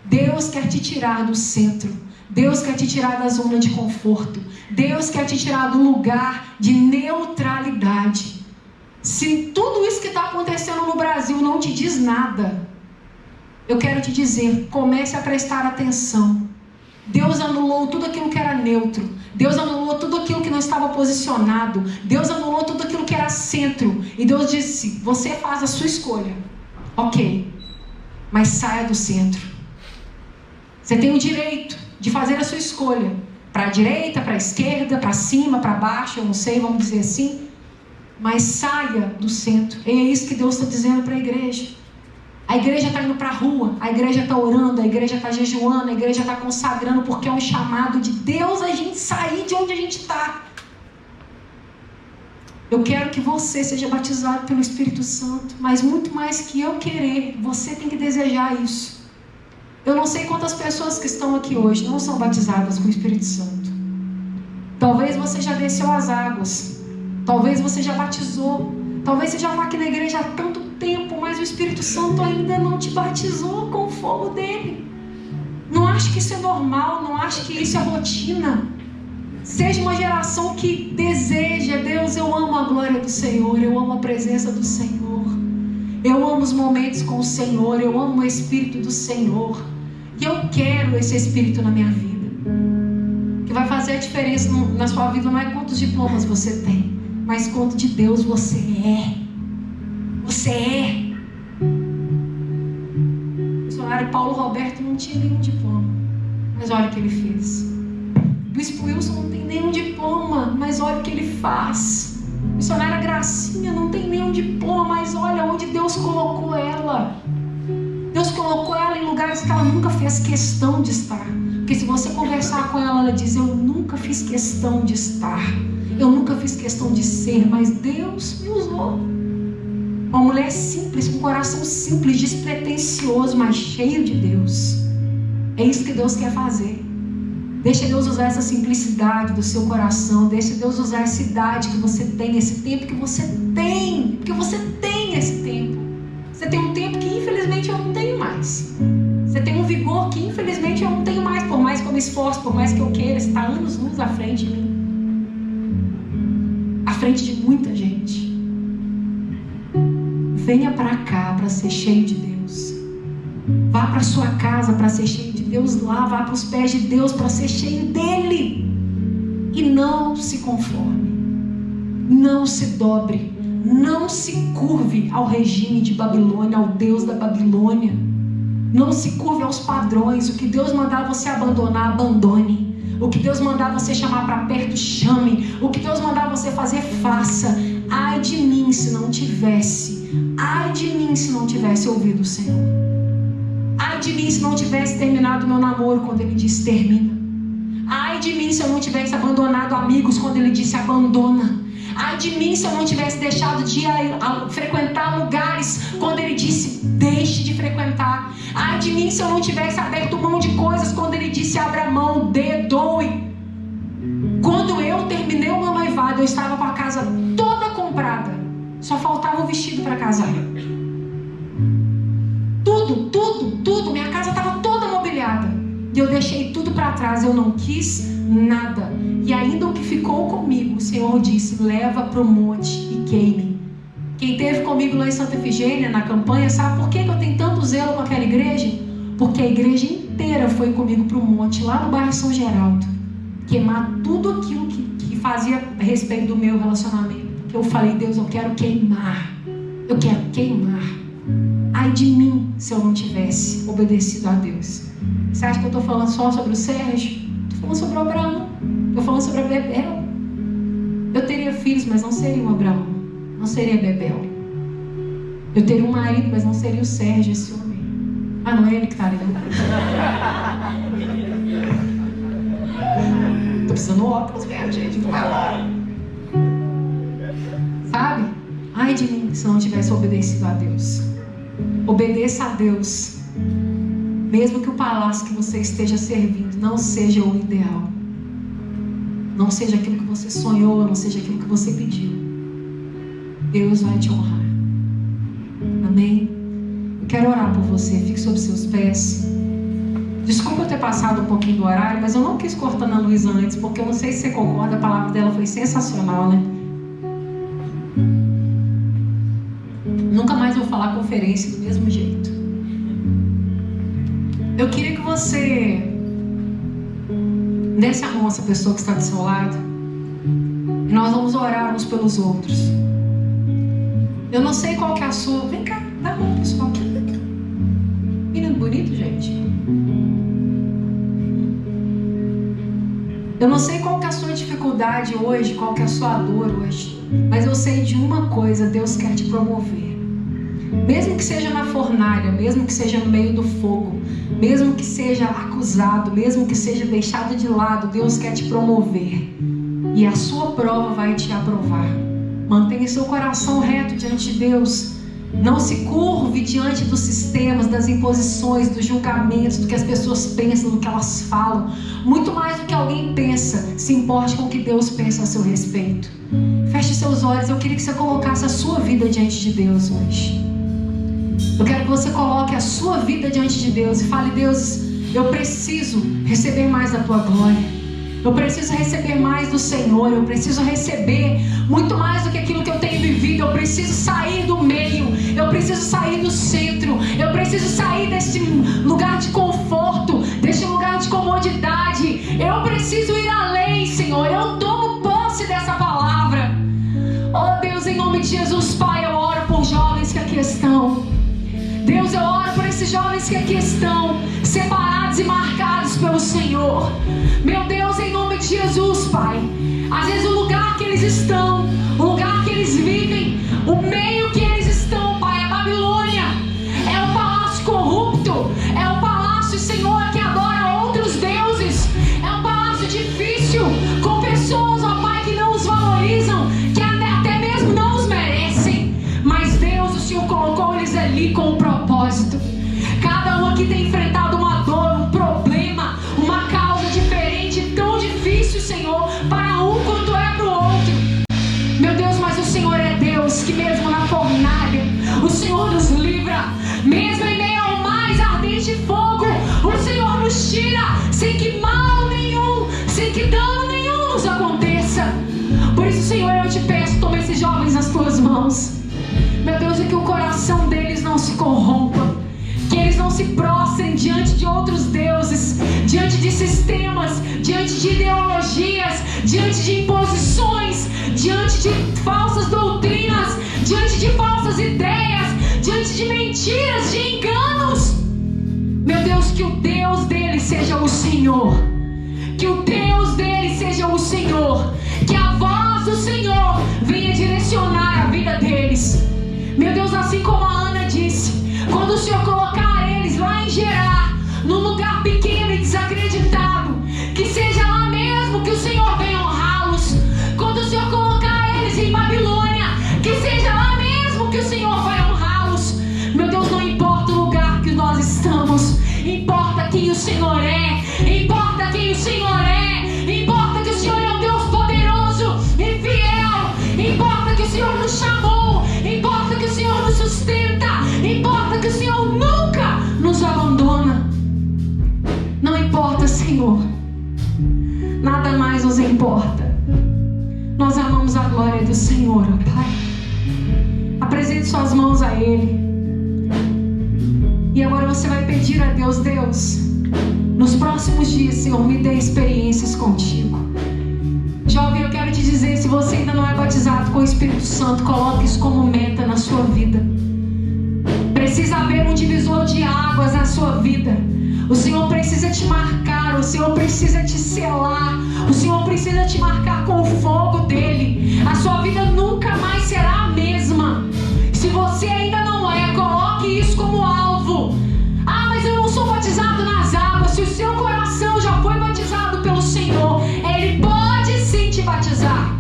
Deus quer te tirar do centro. Deus quer te tirar da zona de conforto. Deus quer te tirar do lugar de neutralidade. Se tudo isso que está acontecendo no Brasil não te diz nada, eu quero te dizer, comece a prestar atenção. Deus anulou tudo aquilo que era neutro. Deus anulou tudo aquilo que não estava posicionado. Deus anulou tudo aquilo que era centro. E Deus disse, você faz a sua escolha. Ok, mas saia do centro. Você tem o direito de fazer a sua escolha. Para a direita, para a esquerda, para cima, para baixo, eu não sei, vamos dizer assim. Mas saia do centro. E é isso que Deus está dizendo para a igreja. A igreja está indo para a rua, a igreja está orando, a igreja está jejuando, a igreja está consagrando, porque é um chamado de Deus a gente sair de onde a gente está. Eu quero que você seja batizado pelo Espírito Santo, mas muito mais que eu querer, você tem que desejar isso. Eu não sei quantas pessoas que estão aqui hoje não são batizadas com o Espírito Santo. Talvez você já desceu as águas, talvez você já batizou, talvez você já está aqui na igreja há tanto tempo, mas o Espírito Santo ainda não te batizou com o fogo dele. Não ache que isso é normal, não ache que isso é rotina. Seja uma geração que deseja, Deus, eu amo a glória do Senhor, eu amo a presença do Senhor, eu amo os momentos com o Senhor, eu amo o Espírito do Senhor, e eu quero esse Espírito na minha vida. O que vai fazer a diferença na sua vida não é quantos diplomas você tem, mas quanto de Deus você é. Você é. O missionário Paulo Roberto não tinha nenhum diploma, mas olha o que ele fez. O Bispo Wilson não tem nenhum diploma, mas olha o que ele faz. A missionária Gracinha não tem nenhum diploma, mas olha onde Deus colocou ela. Deus colocou ela em lugares que ela nunca fez questão de estar. Porque se você conversar com ela, ela diz: eu nunca fiz questão de estar, eu nunca fiz questão de ser, mas Deus me usou. Uma mulher simples, com um coração simples, despretensioso, mas cheio de Deus. É isso que Deus quer fazer. Deixa Deus usar essa simplicidade do seu coração. Deixa Deus usar essa idade que você tem, esse tempo que você tem. Porque você tem esse tempo. Você tem um tempo que infelizmente eu não tenho mais. Você tem um vigor que infelizmente eu não tenho mais. Por mais que eu me esforce, por mais que eu queira, você está anos-luz à frente de mim. À frente de muita gente. Venha para cá para ser cheio de Deus. Vá para sua casa para ser cheio de Deus lá. Vá para os pés de Deus para ser cheio dele. E não se conforme. Não se dobre. Não se curve ao regime de Babilônia, ao Deus da Babilônia. Não se curve aos padrões. O que Deus mandar você abandonar, abandone. O que Deus mandar você chamar para perto, chame. O que Deus mandar você fazer, faça. Ai de mim se não tivesse. Ai de mim se não tivesse ouvido o Senhor. Ai de mim se não tivesse terminado o meu namoro quando Ele disse termina. Ai de mim se eu não tivesse abandonado amigos quando Ele disse abandona. Ai de mim se eu não tivesse deixado de frequentar lugares quando Ele disse deixe de frequentar. Ai de mim se eu não tivesse aberto mão de coisas quando Ele disse abra mão, dê, doe. Quando eu terminei o meu noivado, eu estava com a casa toda comprada. Só faltava o vestido para casar. Tudo. Minha casa estava toda mobiliada. E eu deixei tudo para trás. Eu não quis nada. E ainda o que ficou comigo, o Senhor disse: leva para o monte e queime. Quem esteve comigo lá em Santa Efigênia, na campanha, sabe por que eu tenho tanto zelo com aquela igreja? Porque a igreja inteira foi comigo para o monte, lá no bairro São Geraldo. Queimar tudo aquilo que fazia a respeito do meu relacionamento. Porque eu falei: Deus, eu quero queimar. Eu quero queimar. Ai de mim se eu não tivesse obedecido a Deus. Você acha que eu estou falando só sobre o Sérgio? Estou falando sobre o Abraão. Estou falando sobre a Bebel. Eu teria filhos, mas não seria o Abraão. Não seria a Bebel. Eu teria um marido, mas não seria o Sérgio, esse homem. Ah, não é ele que está ali. Estou precisando de óculos mesmo, gente. Sabe? Ai de mim se não tivesse obedecido a Deus. Obedeça a Deus. Mesmo que o palácio que você esteja servindo não seja o ideal. Não seja aquilo que você sonhou, não seja aquilo que você pediu. Deus vai te honrar. Amém? Eu quero orar por você. Fique sobre seus pés. Desculpa eu ter passado um pouquinho do horário, mas eu não quis cortar na Luísa antes, porque eu não sei se você concorda, a palavra dela foi sensacional, né? Nunca mais vou falar conferência do mesmo jeito. Eu queria que você desse a mão a essa pessoa que está do seu lado. E nós vamos orar uns pelos outros. Eu não sei qual que é a sua... Vem cá, dá a mão, pessoal. Menino bonito, gente. Eu não sei qual que é a sua dificuldade hoje, qual que é a sua dor hoje. Mas eu sei de uma coisa: Deus quer te promover. Mesmo que seja na fornalha, mesmo que seja no meio do fogo, mesmo que seja acusado, mesmo que seja deixado de lado, Deus quer te promover. E a sua prova vai te aprovar. Mantenha seu coração reto diante de Deus. Não se curve diante dos sistemas, das imposições, dos julgamentos, do que as pessoas pensam, do que elas falam. Muito mais do que alguém pensa, se importe com o que Deus pensa a seu respeito. Feche seus olhos. Eu queria que você colocasse a sua vida diante de Deus hoje. Eu quero que você coloque a sua vida diante de Deus e fale: Deus, eu preciso receber mais da tua glória. Eu preciso receber mais do Senhor. Eu preciso receber muito mais do que aquilo que eu tenho vivido. Eu preciso sair do meio. Eu preciso sair do centro. Eu preciso sair desse lugar de conforto, desse lugar de comodidade. Eu preciso ir além, Senhor. Eu tomo posse dessa palavra. Oh Deus, em nome de Jesus, Pai, eu oro por jovens que aqui estão. Deus, eu oro por esses jovens que aqui estão, separados e marcados pelo Senhor. Meu Deus, em nome de Jesus, Pai, às vezes o lugar que eles estão, o lugar que eles vivem, o meio que eles estão, Pai, é Babilônia. É um palácio corrupto, é um palácio, Senhor, que adora outros deuses. É um palácio difícil, com pessoas, ó Pai, que não os valorizam, que até mesmo não os merecem. Mas Deus, o Senhor colocou eles ali com um propósito. Cada um aqui tem enfrentado uma dor, um problema, uma causa diferente, tão difícil, Senhor, para um quanto é para o outro. Meu Deus, mas o Senhor é Deus, que mesmo na fornalha, o Senhor nos livra. Mesmo em meio ao mais ardente fogo, o Senhor nos tira, sem que mal nenhum, sem que dano nenhum nos aconteça. Por isso, Senhor, eu te peço, toma esses jovens nas tuas mãos. Meu Deus, e que o coração deles não se corrompa, que eles não se prostrem diante de outros deuses, diante de sistemas, diante de ideologias, diante de imposições, diante de falsas doutrinas, diante de falsas ideias, diante de mentiras, de enganos. Meu Deus, que o Deus deles seja o Senhor, que o Deus deles seja o Senhor, que a voz do Senhor venha direcionar a vida deles. Meu Deus, assim como a Ana disse, quando o Senhor colocar eles lá em Gerar, num lugar pequeno e desacreditado, que seja lá mesmo que o Senhor venha honrá-los. Quando o Senhor colocar eles em Babilônia, que seja lá mesmo que o Senhor vai honrá-los. Meu Deus, não importa o lugar que nós estamos, importa quem o Senhor é, importa quem o Senhor é, importa que o Senhor é um Deus poderoso e fiel, importa que o Senhor nos chamou, importa que o Senhor nos sustenta, importa que o Senhor nunca nos abandona. Não importa, Senhor, nada mais nos importa. Nós amamos a glória do Senhor, ó Pai. Apresente suas mãos a Ele. E agora você vai pedir a Deus: Deus, nos próximos dias, Senhor, me dê experiências contigo. Jovem, eu quero te dizer, se você ainda não é batizado com o Espírito Santo, coloque isso como meta na sua vida. Precisa haver um divisor de águas na sua vida. O Senhor precisa te marcar, o Senhor precisa te selar, o Senhor precisa te marcar com o fogo dele. A sua vida nunca mais será a mesma. Se você ainda não é, coloque isso como alvo. Ah, mas eu não sou batizado nas águas. Se o seu coração já foi batizado pelo Senhor, Ele pode sim te batizar.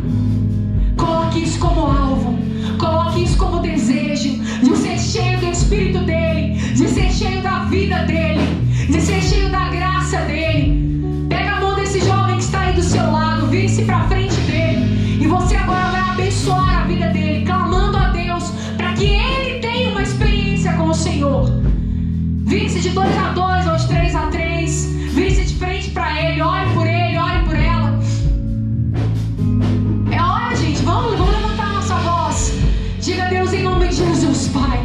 Coloque isso como alvo, coloque isso como desejo de ser cheio do Espírito dele, de ser cheio da vida dele, de ser cheio da graça dele. Pega a mão desse jovem que está aí do seu lado, vire-se para frente dele, e você agora vai abençoar a vida dele, clamando a Deus para que ele tenha uma experiência com o Senhor. Vire-se de 2 a 2 ou de 3 a 3, vire-se de frente para ele, ore por ele, ore por ela. É hora, gente, vamos levantar nossa voz. Diga a Deus, em nome de Jesus, Pai,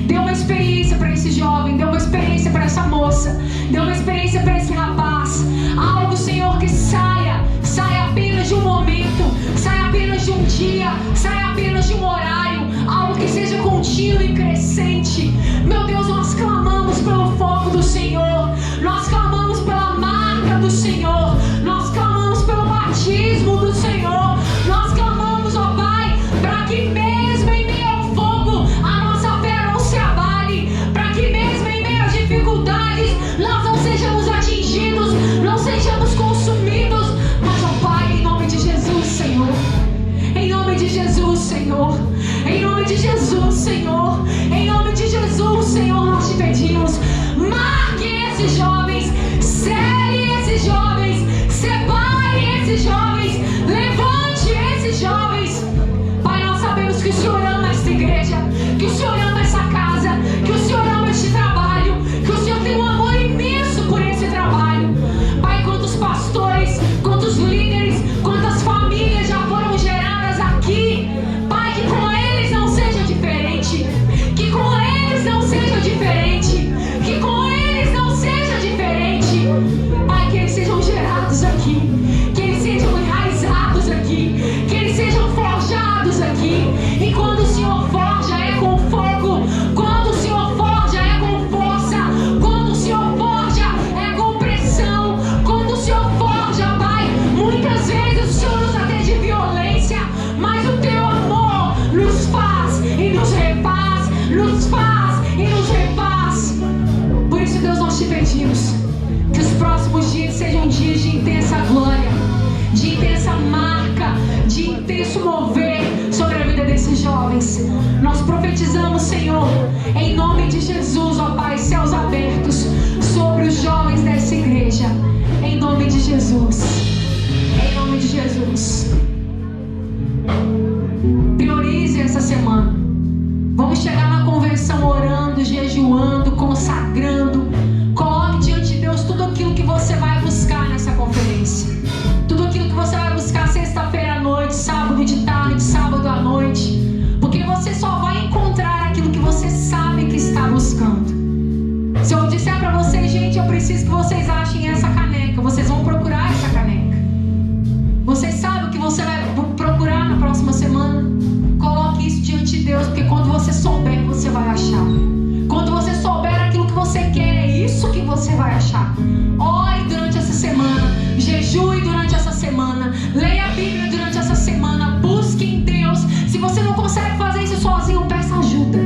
dê uma experiência para esse jovem, dê uma experiência para essa moça, dê uma experiência para esse rapaz. Algo, Senhor, que saia apenas de um momento, saia apenas de um dia, saia apenas de um horário, algo que seja contínuo e crescente. Meu Deus, nós clamamos pelo fogo do Senhor, nós clamamos pela marca do Senhor, nós clamamos pelo batismo do Senhor, nós clamamos, ó Pai, para que mesmo em meio ao fogo a nossa fé não se abale, para que mesmo em meio às dificuldades nós não sejamos atingidos, não sejamos consumidos, mas, ó Pai, em nome de Jesus, Senhor, em nome de Jesus, Senhor, Senhor. Em nome de Jesus, Senhor. Em nome de Jesus, Senhor, nós te pedimos. Marque esses jovens, cele esses jovens, separe esses jovens, levante esses jovens. Pai, nós sabemos que o Senhor ama esta igreja, que o Senhor ama essa casa, que o Senhor ama este trabalho, que o Senhor tem um amor imenso por esse trabalho. Pai, quantos pastores, quantos líderes, quantas famílias já foram geradas aqui. Pai, que com eles não seja diferente, que com eles não seja diferente, que com eles não seja diferente. Pai, que eles sejam gerados aqui, que eles sejam enraizados aqui, que eles sejam forjados aqui. E quando o Senhor forja é com fogo, quando o Senhor forja é com força, quando o Senhor forja é com pressão, quando o Senhor forja, Pai, muitas vezes o Senhor usa até de violência, mas o teu amor nos faz e nos refaz, nos faz e nos refaz. Por isso, Deus, nós te pedimos que os próximos dias sejam dias de intensa glória, de intensa marca, de intenso mover sobre a vida desses jovens. Nós profetizamos, Senhor, em nome de Jesus, ó Pai, céus abertos sobre os jovens dessa igreja, em nome de Jesus, em nome de Jesus. Priorize essa semana. Vamos chegar na convenção orando, jejuando, consagrando. Coloque diante de Deus tudo aquilo que você vai buscar nessa conferência, tudo aquilo que você vai buscar sexta-feira à noite, sábado de tarde, sábado à noite, porque você só vai encontrar aquilo que você sabe que está buscando. Se eu disser para vocês, gente, eu preciso que vocês achem essa caneca, vocês vão procurar essa caneca. Vocês sabem o que você vai procurar na próxima semana? Coloque isso diante de Deus, porque quando você souber, você vai achar. Quando você souber aquilo que você quer, é isso que você vai achar. Ore durante essa semana, jejue durante essa semana, leia a Bíblia durante essa semana, busque em Deus. Se você não consegue fazer isso sozinho, peça ajuda.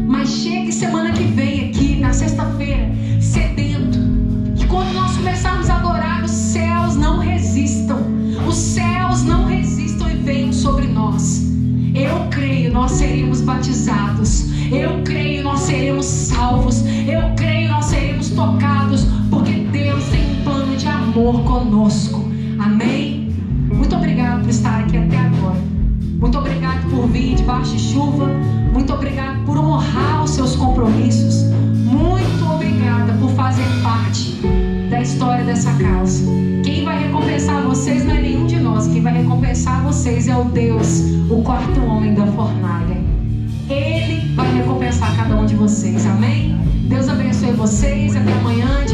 Mas chegue semana que vem aqui, na sexta-feira, sedento. E quando nós começarmos a adorar, os céus não resistam. Os céus não resistam e venham sobre nós. Eu creio, nós seremos batizados. Eu creio, nós seremos salvos. Eu creio, nós seremos tocados, porque Deus tem um plano de amor conosco. Amém? Muito obrigado por estar aqui até agora. Muito obrigado por vir debaixo de chuva. Muito obrigado por honrar os seus compromissos. Muito obrigada por fazer parte da história dessa casa. Quem vai recompensar vocês não é nenhum de nós. Quem vai recompensar vocês é o Deus, o quarto homem da fornalha. Ele vai recompensar cada um de vocês. Amém? Deus abençoe vocês. Até amanhã.